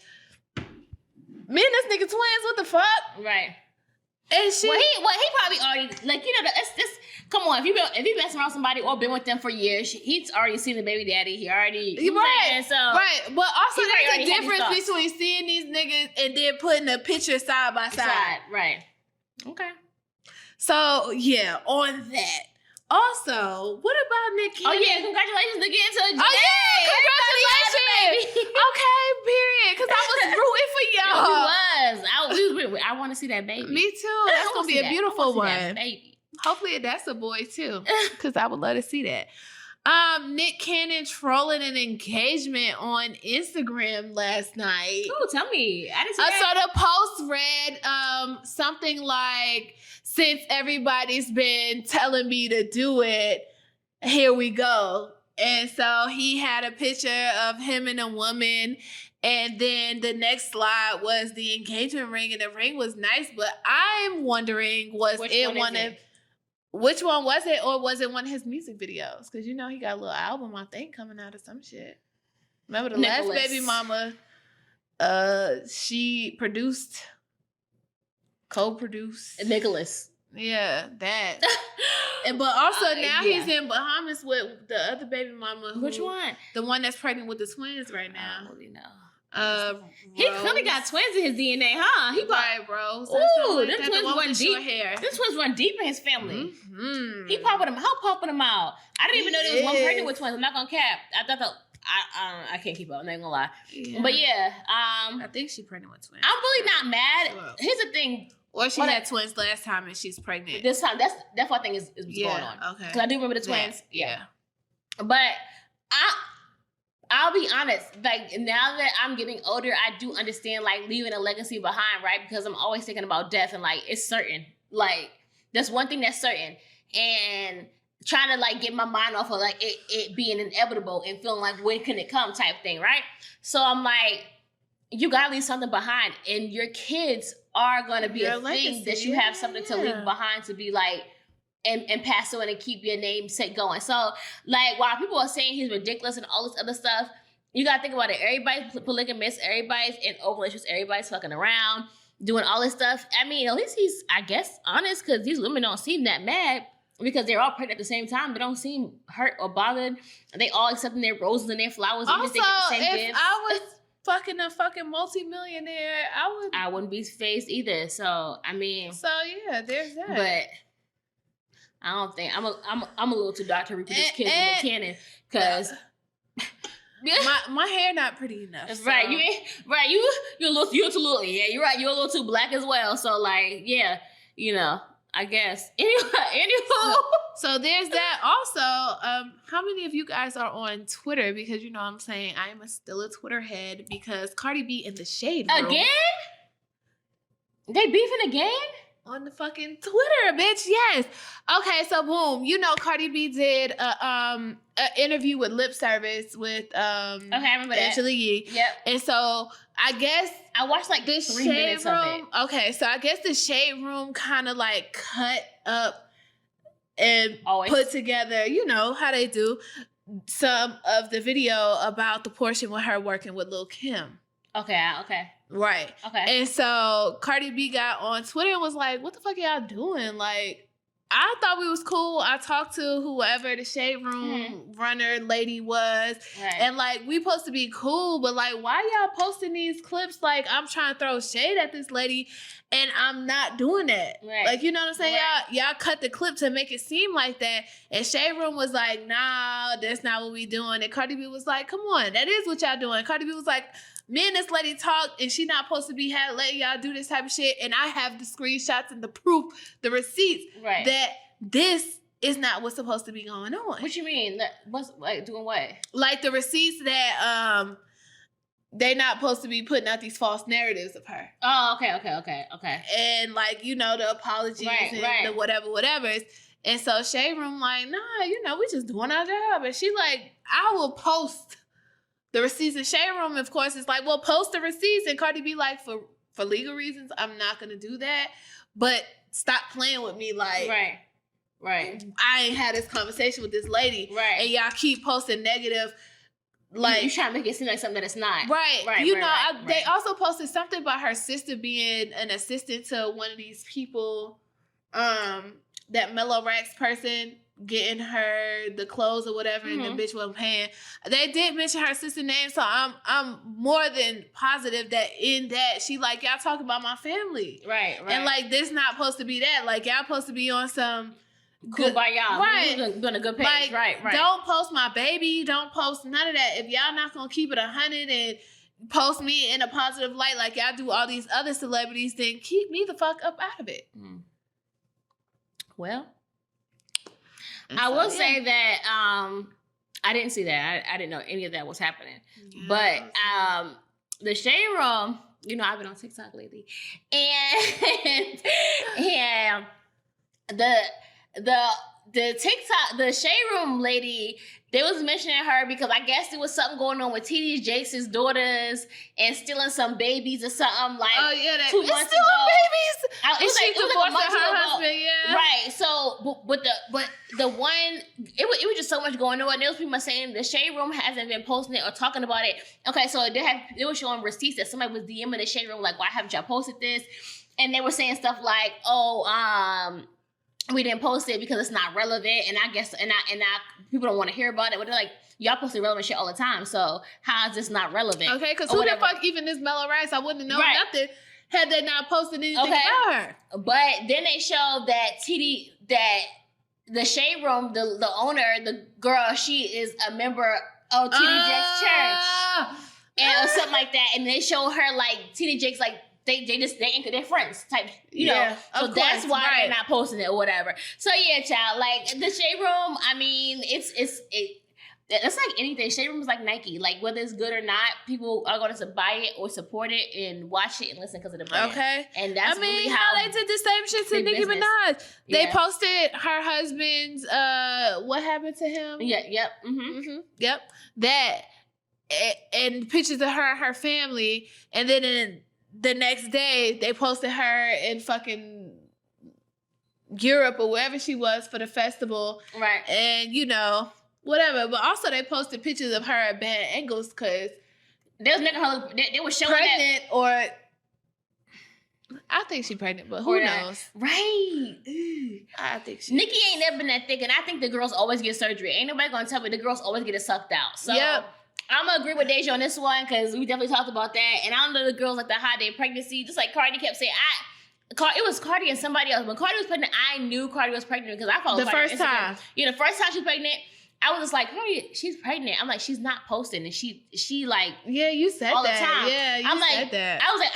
me and this nigga twins, what the fuck? Right. And she... Well, he probably already, like, you know, come on, if you been messing around with somebody or been with them for years, he's already seen the baby daddy. He already... Right. So, right. But also there's a difference between seeing these niggas and then putting a picture side by side. Right. Okay. So, yeah, on that. Also, what Nick Oh Cannon. yeah, congratulations to get into a Oh yeah, congratulations. Okay, period. Because I was rooting for y'all. I want to see that baby. Me too. That's I gonna wanna be see a that. beautiful I wanna see one. that baby. Hopefully that's a boy too, because I would love to see that. Nick Cannon trolling an engagement on Instagram last night. Ooh, tell me. I didn't see that. So the post read something like, "Since everybody's been telling me to do it, here we go." And so he had a picture of him and a woman. And then the next slide was the engagement ring, and the ring was nice. But I'm wondering, which one was it, or was it one of his music videos? Because you know he got a little album, I think, coming out of some shit. Remember the last baby mama? She produced, co-produced. Nicholas. Yeah, that. But also now yeah. he's in Bahamas with the other baby mama. Which one? The one that's pregnant with the twins right now. I don't really know. He clearly got twins in his DNA, huh? He right, Rose. Ooh, them twins run deep. Hair. Them twins run deep in his family. Mm-hmm. He popping them. How popping them out? I didn't even know there was one pregnant with twins. I'm not gonna cap. I thought I can't keep up. I'm not gonna lie. Yeah. But yeah, I think she's pregnant with twins. I'm really not mad. Sure. Here's the thing. Or she had twins last time and she's pregnant. This time, that's what I think is what's going on. Okay. Because I do remember the twins. Yeah. But I'll be honest, like now that I'm getting older, I do understand like leaving a legacy behind, right? Because I'm always thinking about death and like it's certain. Like that's one thing that's certain. And trying to like get my mind off of like it being inevitable and feeling like when can it come type thing, right? So I'm like, you gotta leave something behind, and your kids are gonna be a thing that you have something to leave behind to be like and pass on and keep your namesake going. So, like, while people are saying he's ridiculous and all this other stuff, you gotta think about it. Everybody's polygamous, everybody's in open relationships, everybody's fucking around, doing all this stuff. I mean, at least he's, I guess, honest, because these women don't seem that mad because they're all pregnant at the same time. They don't seem hurt or bothered. They all accepting their roses and their flowers. Also, even if they get the same gifts. I was fucking a fucking multi-millionaire, I wouldn't be phased either. So, I mean. So, yeah, there's that. But I don't think I'm a little too dark to reproduce kids in the canon because my hair not pretty enough. So. Right, you ain't right. You're a little yeah. You're right. You're a little too black as well. So like yeah, you know. I guess. Anywho. So there's that. Also, how many of you guys are on Twitter? Because you know what I'm saying I am still a Twitter head because Cardi B in the shade room. Again? They beefing again? On the fucking Twitter, bitch. Yes. Okay, so boom. You know Cardi B did a interview with Lip Service with okay, I remember that. Angela Yee. Yep. And so I guess I watched like the 3 minutes of it. Okay, so I guess the shade room kind of like cut up and put together, you know, how they do some of the video about the portion with her working with Lil' Kim. Okay. Right. Okay. And so Cardi B got on Twitter and was like, what the fuck y'all doing? Like, I thought we was cool. I talked to whoever the shade room runner lady was. Right. And like, we supposed to be cool, but like, why y'all posting these clips? Like, I'm trying to throw shade at this lady and I'm not doing that. Right. Like, you know what I'm saying? Right. Y'all cut the clip to make it seem like that. And shade room was like, nah, that's not what we doing. And Cardi B was like, come on, that is what y'all doing. Cardi B was like, me and this lady talked and she not supposed to be letting y'all do this type of shit. And I have the screenshots and the proof, the receipts that this is not what's supposed to be going on. What you mean? What's like doing what? Like the receipts that they not supposed to be putting out these false narratives of her. Oh, okay. And like, you know, the apologies and the whatever's. And so Shade Room like, nah, you know, we just doing our job. And she like, I will post the receipts in Shade Room. Of course, it's like, well, post the receipts. And Cardi B like, for legal reasons, I'm not going to do that. But stop playing with me like... Right. I ain't had this conversation with this lady. Right. And y'all keep posting negative. Like, you trying to make it seem like something that it's not. Right. You know, they also posted something about her sister being an assistant to one of these people, that Mellow Racks person getting her the clothes or whatever, and the bitch wasn't paying. They did mention her sister's name, so I'm more than positive that in that she like, y'all talk about my family. Right. And like, this not supposed to be that. Like, y'all supposed to be on some... Kumbaya. Right. We're doing a good page. Like, right. Don't post my baby. Don't post none of that. If y'all not gonna keep it 100 and post me in a positive light like y'all do all these other celebrities, then keep me the fuck up out of it. Well, I will say that I didn't see that. I didn't know any of that was happening. Yeah, but the shade room, you know, I've been on TikTok lately, and the TikTok, the shade room lady, they was mentioning her because I guess there was something going on with TD Jakes' daughters and stealing some babies or something like 2 months ago. Babies. It was like a month ago. Husband, yeah. Right. So, but the one, it was just so much going on. There was people saying the shade room hasn't been posting it or talking about it. Okay, so they were showing receipts that somebody was DMing the shade room like, why haven't y'all posted this? And they were saying stuff like, we didn't post it because it's not relevant, and I guess and people don't want to hear about it. But they're like, y'all post irrelevant shit all the time, so how is this not relevant? Okay, because who the fuck even is Mellow Rice? I wouldn't have known nothing had they not posted anything about her. But then they showed that the shade room, the owner, the girl, she is a member of TD Jakes' church, and or something like that. And they show her like TD Jakes like. They're friends type, you know. So that's why they're not posting it or whatever. So yeah, child, like the shade room. I mean, it's like anything. Shade room is like Nike. Like whether it's good or not, people are going to buy it or support it and watch it and listen because of the brand. Okay, and that's really how they did the same shit to Nicki Minaj. They posted her husband's what happened to him. Yeah. Yep. Yep. That and pictures of her and her family, and then the next day, they posted her in fucking Europe or wherever she was for the festival. Right. And, you know, whatever. But also they posted pictures of her at bad angles because they was making her look, they were showing pregnant that, or I think she's pregnant, but who knows? Right. I think she Nicki ain't never been that thick, and I think the girls always get surgery. Ain't nobody gonna tell me the girls always get it sucked out. So I'm gonna agree with Deja on this one because we definitely talked about that. And I don't know the girls like the high day pregnancy, just like Cardi kept saying. It was Cardi and somebody else. When Cardi was pregnant, I knew Cardi was pregnant because I followed Cardi. The first time. Yeah, the first time she was pregnant, I was just like, Cardi, she's pregnant. I'm like, she's not posting, and she like you said all that. The time. Yeah, you said that. I was like,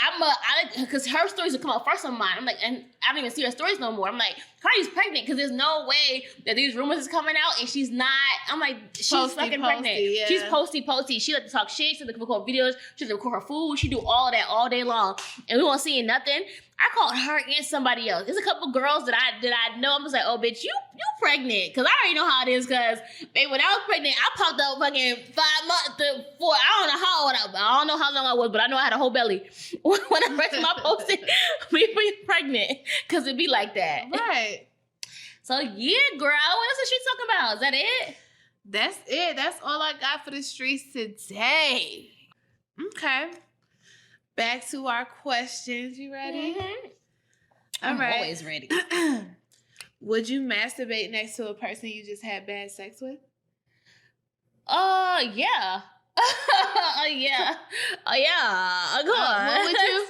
because her stories would come out first on mine. I'm like, and I don't even see her stories no more. I'm like, Cardi's pregnant because there's no way that these rumors is coming out and she's not. I'm like, she's fucking pregnant. Yeah. She's posty. She like to talk shit. She like to record videos. She like to record her food. She do all of that all day long, and we won't see nothing. I called her and somebody else. There's a couple girls that I know. I'm just like, oh, bitch, you pregnant. Because I already know how it is. Because, baby, when I was pregnant, I popped up fucking 5 months to 4. I don't know how old I don't know how long I was, but I know I had a whole belly. When I first time I posted, we were pregnant. Because it be like that. Right. So, yeah, girl. What else is she talking about? Is that it? That's it. That's all I got for the streets today. Okay. Back to our questions. You ready? Mm-hmm. I'm always ready. Would you masturbate next to a person you just had bad sex with? Yeah. Yeah. Of course. What would you?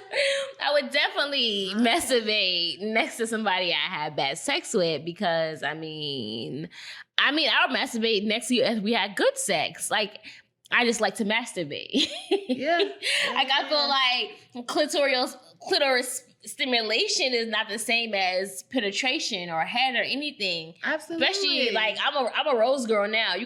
I would definitely masturbate next to somebody I had bad sex with because I would masturbate next to you if we had good sex. Like, I just like to masturbate. Yeah. Like, I feel like clitoris stimulation is not the same as penetration or head or anything. Absolutely. Especially, like, I'm a rose girl now. I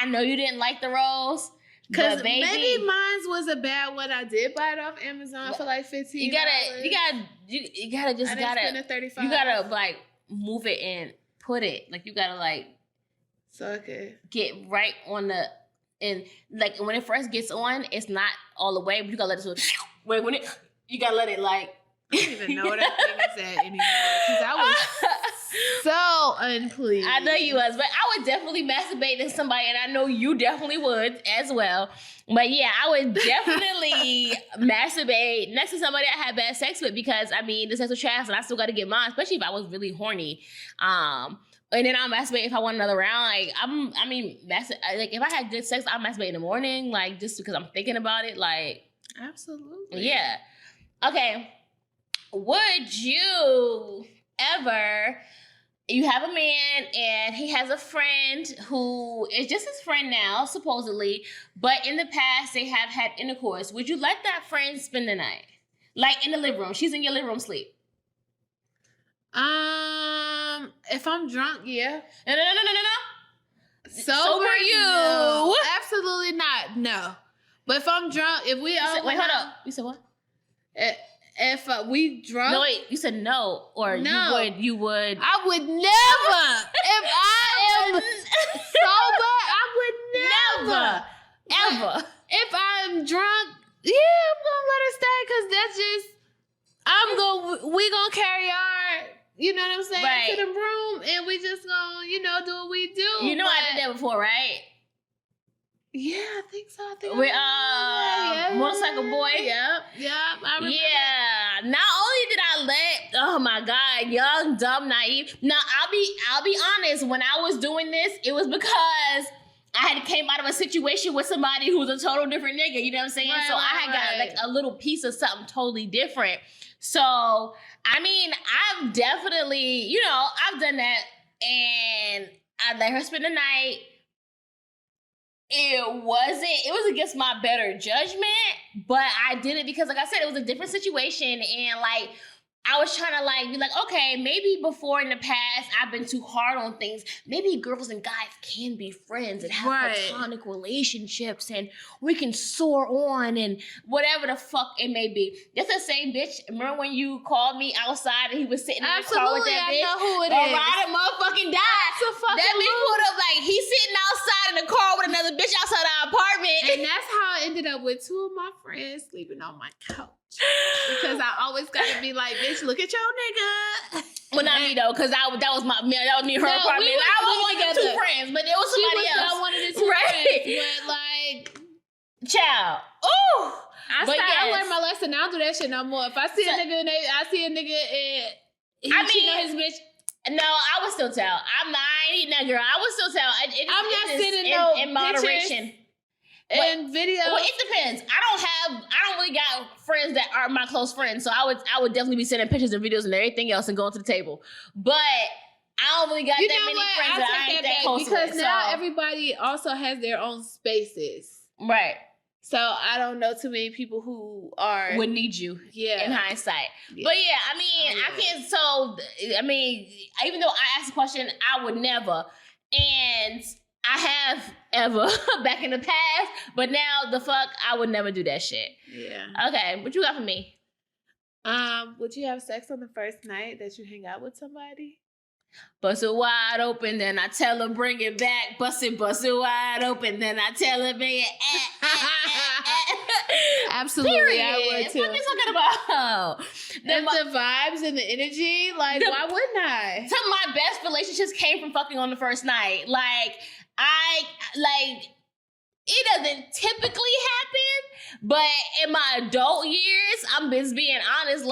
know you didn't like the rose. Because maybe mine was a bad one. I did buy it off Amazon for like $15. You gotta like move it and put it. Like, you gotta like get right on the, and like when it first gets on, it's not all the way, but you gotta let it you gotta let it like. I don't even know what that thing is at anymore because I was so unpleased. I know you was, but I would definitely masturbate to somebody, and I know you definitely would as well. But yeah, I would definitely masturbate next to somebody I had bad sex with because the sex was trash, and I still got to get mine, especially if I was really horny. And then I'll masturbate if I want another round. Like, like if I had good sex, I'll masturbate in the morning, like just because I'm thinking about it. Like, absolutely, yeah. Okay, would you ever you have a man and he has a friend who is just his friend now, supposedly, but in the past they have had intercourse. Would you let that friend spend the night? Like in the living room. She's in your living room sleep. If I'm drunk, yeah. No. Sober, you. No. Absolutely not. No. But if I'm drunk, if we all wait, hold up. You said what? If we drunk? No, wait. You said no, or no. You would. I would never. If I am sober, I would never. Ever. If I'm drunk, yeah, I'm gonna let her stay because that's just. We gonna carry our. You know what I'm saying? Right. To the room, and we just gonna, do what we do. You know I did that before, right? Yeah, I think so. Motorcycle boy. Yep. I remember. Yeah. Not only did I let, oh my God, young, dumb, naive. Now I'll be honest. When I was doing this, it was because I had came out of a situation with somebody who was a total different nigga. You know what I'm saying? Right, so I had got like a little piece of something totally different. So I mean, I've definitely, I've done that, and I let her spend the night. It was against my better judgment, but I did it because, like I said, it was a different situation, and like I was trying to be like, okay, maybe before in the past I've been too hard on things. Maybe girls and guys can be friends and have platonic relationships, and we can soar on and whatever the fuck it may be. That's the same bitch. Remember when you called me outside and he was sitting in the car with that bitch? I know who it is. Ride motherfucking died. That bitch pulled up he's sitting outside in the car with another bitch outside our apartment. And that's how I ended up with two of my friends sleeping on my couch. Because I always gotta be like, bitch, look at your nigga. Well, not me though, because that was me, her apartment. I was two friends, but there was somebody else. I wanted it two friends, but like, child. Ooh, I learned my lesson. I don't do that shit no more. If I see a nigga and he cheating on his bitch. No, I would still tell. I ain't eating that girl. I would still tell. I'm not sending in moderation. And videos. Well, it depends. I don't really got friends that are my close friends, so I would definitely be sending pictures and videos and everything else and going to the table. But I don't really got that many friends that I ain't that close with. Because now everybody also has their own spaces. Right. So I don't know too many people who would need you. Yeah. In hindsight. Yeah. But yeah, I mean, I can't. So I mean, even though I asked the question, I would never, and I have ever back in the past, but now the fuck, I would never do that shit. Yeah. Okay, what you got for me? Would you have sex on the first night that you hang out with somebody? Bust it wide open, then I tell her bring it back. Bust it wide open, then I tell her bring it. Absolutely, period. I would too. What are you talking about? The vibes and the energy, why wouldn't I? Some of my best relationships came from fucking on the first night. It doesn't typically happen, but in my adult years, I'm just being honest,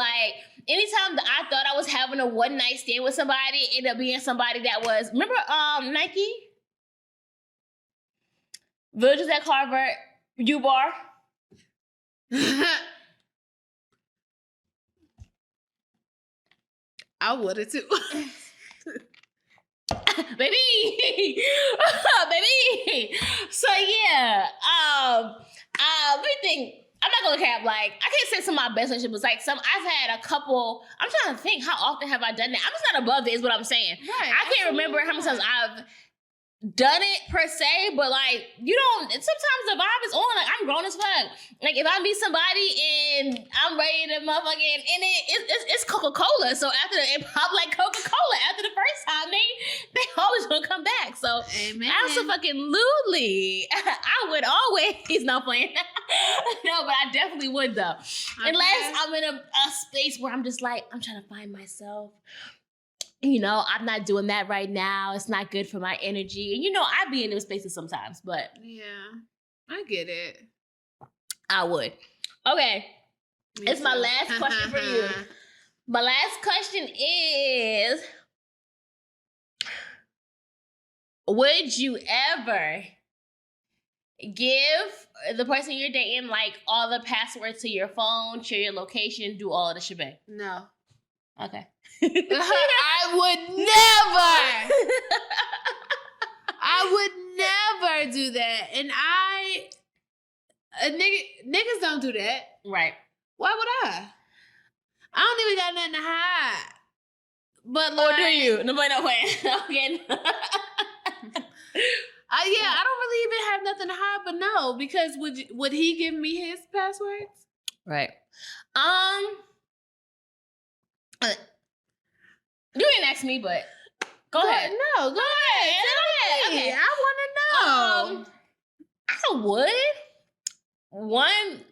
anytime that I thought I was having a one night stand with somebody, it ended up being somebody that was, remember Nike? Virgils at Carver, U-Bar. I would have too. Baby. So yeah, let me think. I'm not gonna cap. I can't say some of my best relationships. I've had a couple. I'm trying to think, how often have I done that? I'm just not above it, is what I'm saying. Right, I can't remember how many times I've done it per se, but you don't. Sometimes the vibe is on. I'm grown as fuck. If I meet somebody and I'm ready to motherfucking, and it's Coca-Cola. So after it pop like Coca-Cola. After the first time, they always gonna come back. So absolutely, I would always not playing. No, but I definitely would though. Okay. Unless I'm in a space where I'm just I'm trying to find myself. I'm not doing that right now. It's not good for my energy. And I be in those spaces sometimes, but yeah, I get it. I would. Okay. It's my last question for you. My last question is, would you ever give the person you're dating all the passwords to your phone, share your location, do all of the shebang? No. Okay. I would never do that. And niggas don't do that. Right. Why would I? I don't even got nothing to hide. But Or do you? No, wait. Okay. Yeah, I don't really even have nothing to hide, but no, because would he give me his passwords? Right. You didn't ask me, but go ahead. No, go ahead. Okay. I want to know. I would. One,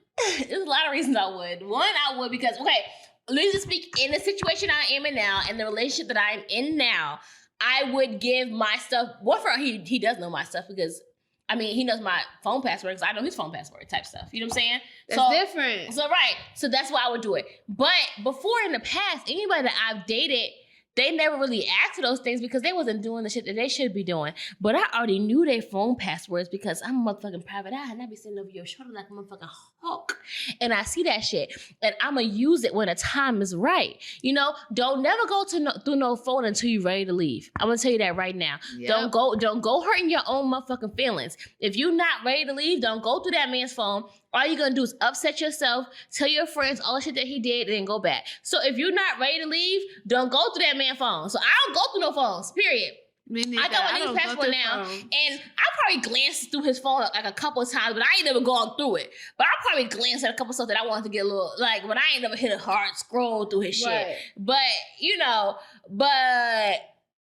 there's a lot of reasons I would. One, I would because, okay, let's just speak in the situation I am in now and the relationship that I'm in now. I would give my stuff. What for? He does know my stuff because, I mean, he knows my phone password because I know his phone password type stuff. You know what I'm saying? That's different. So right. So that's why I would do it. But before in the past, anybody that I've dated, they never really asked for those things because they wasn't doing the shit that they should be doing. But I already knew their phone passwords because I'm a motherfucking private eye and I be sitting over your shoulder like a motherfucking hawk. And I see that shit. And I'm going to use it when the time is right. You know, don't never go through no phone until you're ready to leave. I'm going to tell you that right now. Yep. Don't go hurting your own motherfucking feelings. If you're not ready to leave, don't go through that man's phone. All you're going to do is upset yourself, tell your friends all the shit that he did, and then go back. So if you're not ready to leave, don't go through that man's phone. So I don't go through no phones, period. I got my nigga's passport now, and I probably glanced through his phone like a couple of times, but I ain't never gone through it. But I probably glanced at a couple of stuff that I wanted to get a little, like, but I ain't never hit a hard scroll through his shit. But, you know,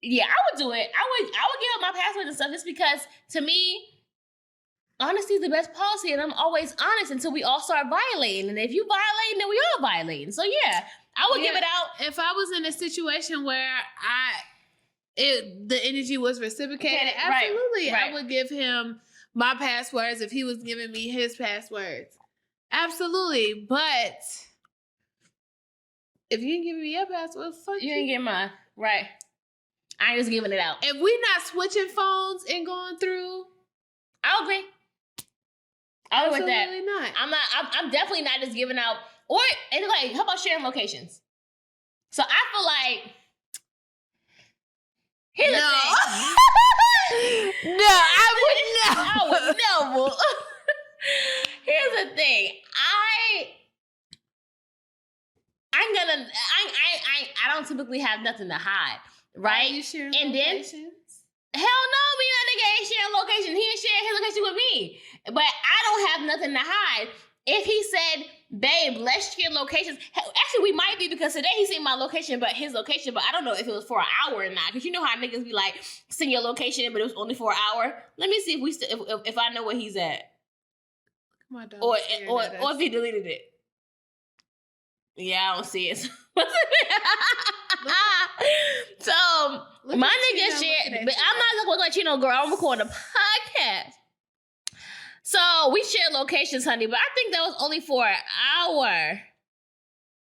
yeah, I would do it. I would give up my password and stuff just because, to me, honesty is the best policy, and I'm always honest until we all start violating. And if you violate, then we all violating. So yeah, I would give it out. If I was in a situation where the energy was reciprocated, absolutely, right. I would give him my passwords if he was giving me his passwords. Absolutely, but if you ain't giving me your password, fuck you. You ain't getting mine, right? I ain't just giving it out. If we not switching phones and going through, I'll agree. I'll agree with that. Absolutely not. I'm definitely not just giving out. Or like, how about sharing locations? So I feel like here's the thing. No, I would never. Here's the thing. I don't typically have nothing to hide, right? Are you sharing and locations? Then hell no, me and that nigga ain't sharing location. He ain't sharing his location with me. But I don't have nothing to hide. If he said, babe, let's share locations. Actually, we might be because today he seen my location, but his location. But I don't know if it was for an hour or not. Because you know how niggas be like, send your location, but it was only for an hour. Let me see if I know where he's at. My dog or if he deleted it. Yeah, I don't see it. So my nigga shared, but I'm not gonna let you know, girl. I'm recording a podcast. So we share locations, honey, but I think that was only for an hour.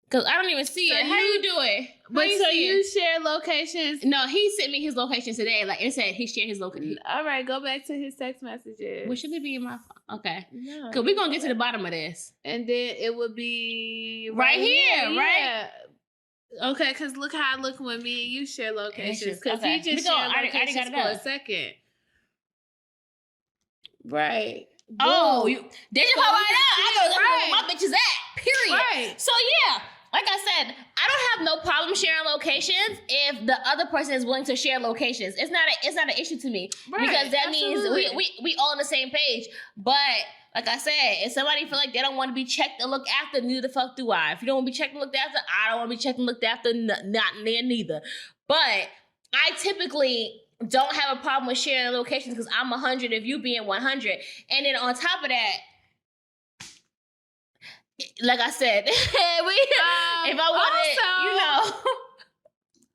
Cause I don't even see it. How you do it? But so you share locations? No, he sent me his location today. Like it said, he shared his location. All right, go back to his text messages. Well, should it be in my phone? Okay. No. Cause we're gonna get to the bottom of this. And then it would be right here, right? Okay, because look how I look when me and you share locations. Because okay. he just shared locations for a second. Right. Oh, did you pop right out? I know where my bitch is at. Period. Right. So yeah, like I said, I don't have no problem sharing locations if the other person is willing to share locations. It's not an issue to me because that means we all on the same page. But like I said, if somebody feel like they don't want to be checked and looked after, neither the fuck do I. If you don't want to be checked and looked after, I don't want to be checked and looked after, not near neither. But I typically don't have a problem with sharing locations because I'm 100 if you being 100. And then on top of that, like I said, if I wanted, also,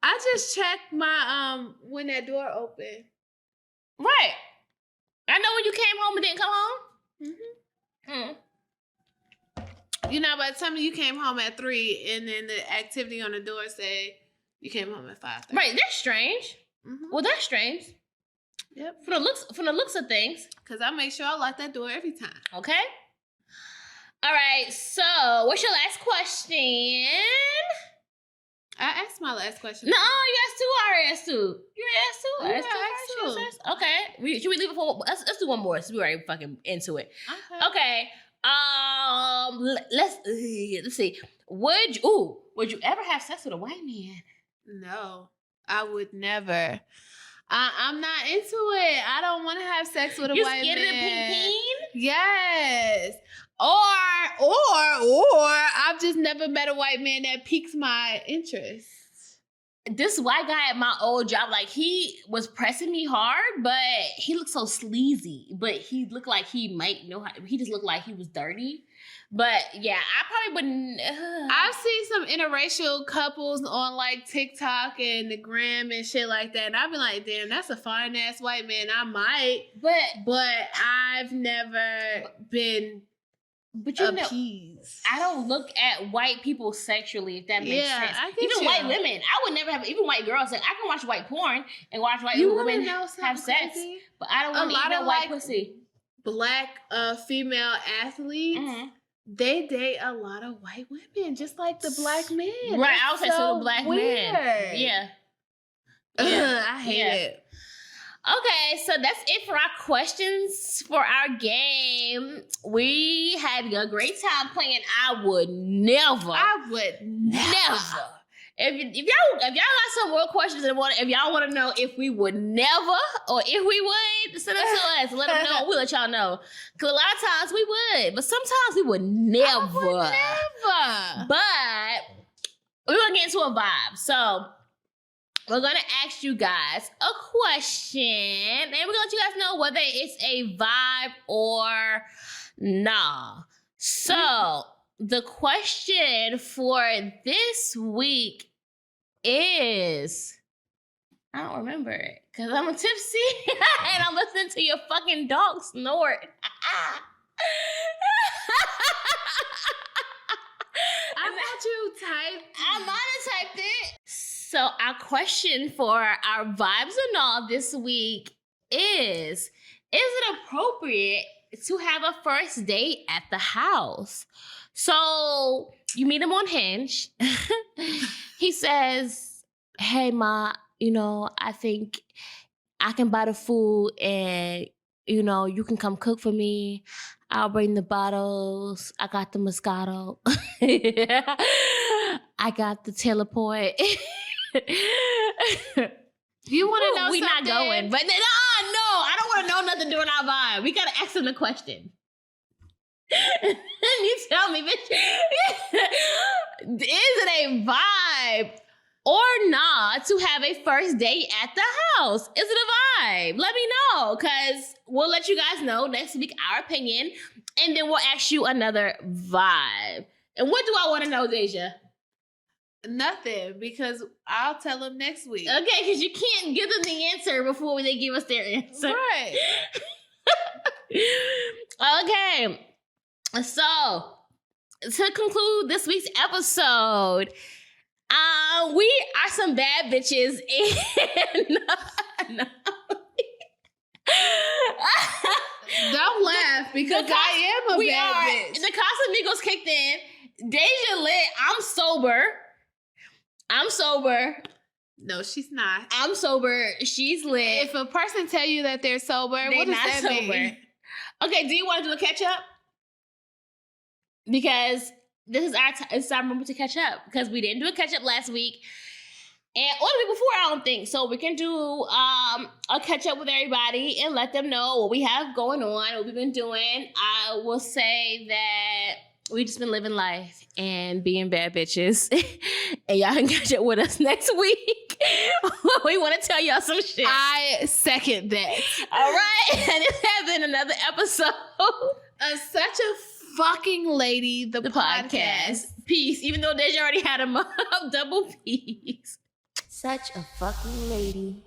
I just checked my when that door opened. Right. I know when you came home and didn't come home. Mm-hmm. You know, by the time you came home at 3, and then the activity on the door said you came home at 5:30. Right. That's strange. Mm-hmm. Well, that's strange. Yep. From the looks of things. Because I make sure I lock that door every time. Okay. All right. So, what's your last question? I asked my last question. No, you asked 2. I already asked 2. You asked 2. Yeah, I asked 2. Okay. Should we leave it for? Let's do one more. So we already fucking into it. Okay. Let's see. Would you ever have sex with a white man? No, I would never. I'm not into it. I don't want to have sex with a white man. You scared of pink? Yes. Or I've just never met a white man that piques my interest. This white guy at my old job, like, he was pressing me hard, but he looked so sleazy. But he looked like he might know how. He just looked like he was dirty. But yeah, I probably wouldn't. I've seen some interracial couples on like TikTok and the gram and shit like that, and I've been like, damn, that's a fine ass white man. I might, but I've never been. But you appeased. I don't look at white people sexually, if that makes sense. Even white women, I would never have. Even white girls, like, I can watch white porn and watch white women have sex, but I don't want to eat no white pussy. Black female athletes. Mm-hmm. They date a lot of white women, just like the black men. Right, I was like, so the black man. Yeah. I hate it. Okay, so that's it for our questions for our game. We had a great time playing I would never. If y'all got some more questions and if y'all want to know if we would never or if we would, send them to us. Let them know. We'll let y'all know. Because a lot of times we would, but sometimes we would never. But we're going to get into a vibe. So we're going to ask you guys a question, and we're going to let you guys know whether it's a vibe or nah. So the question for this week is, I don't remember it because I'm tipsy and I'm listening to your fucking dog snort. I thought you typed. I might have typed it. So our question for our vibes and all this week is it appropriate to have a first date at the house? So you meet him on Hinge. He says, hey, Ma, I think I can buy the food and, you can come cook for me. I'll bring the bottles. I got the Moscato. I got the teleport. You want to know we something? Not going. But no, I don't want to know nothing during our vibe. We got to ask him the question. You tell me, bitch. Is it a vibe or not to have a first date at the house? Is it a vibe? Let me know, because we'll let you guys know next week our opinion, and then we'll ask you another vibe. And what do I want to know, Deja? Nothing, because I'll tell them next week. Okay, because you can't give them the answer before they give us their answer. Right. Okay. So, to conclude this week's episode, we are some bad bitches and don't laugh because I am a bad bitch. The Casamigos kicked in. Deja lit. I'm sober. No, she's not. I'm sober. She's lit. If a person tell you that they're sober, what does that mean? Okay, do you want to do a catch up? Because this is it's our moment to catch up, because we didn't do a catch up last week and or the week before, I don't think. So we can do a catch up with everybody and let them know what we have going on, what we've been doing. I will say that we just been living life and being bad bitches, and y'all can catch up with us next week. We want to tell y'all some shit. I second that. All right, and this has been another episode of Such a Fucking Lady, the podcast. Peace. Even though Deja already had a double peace. Such a fucking lady.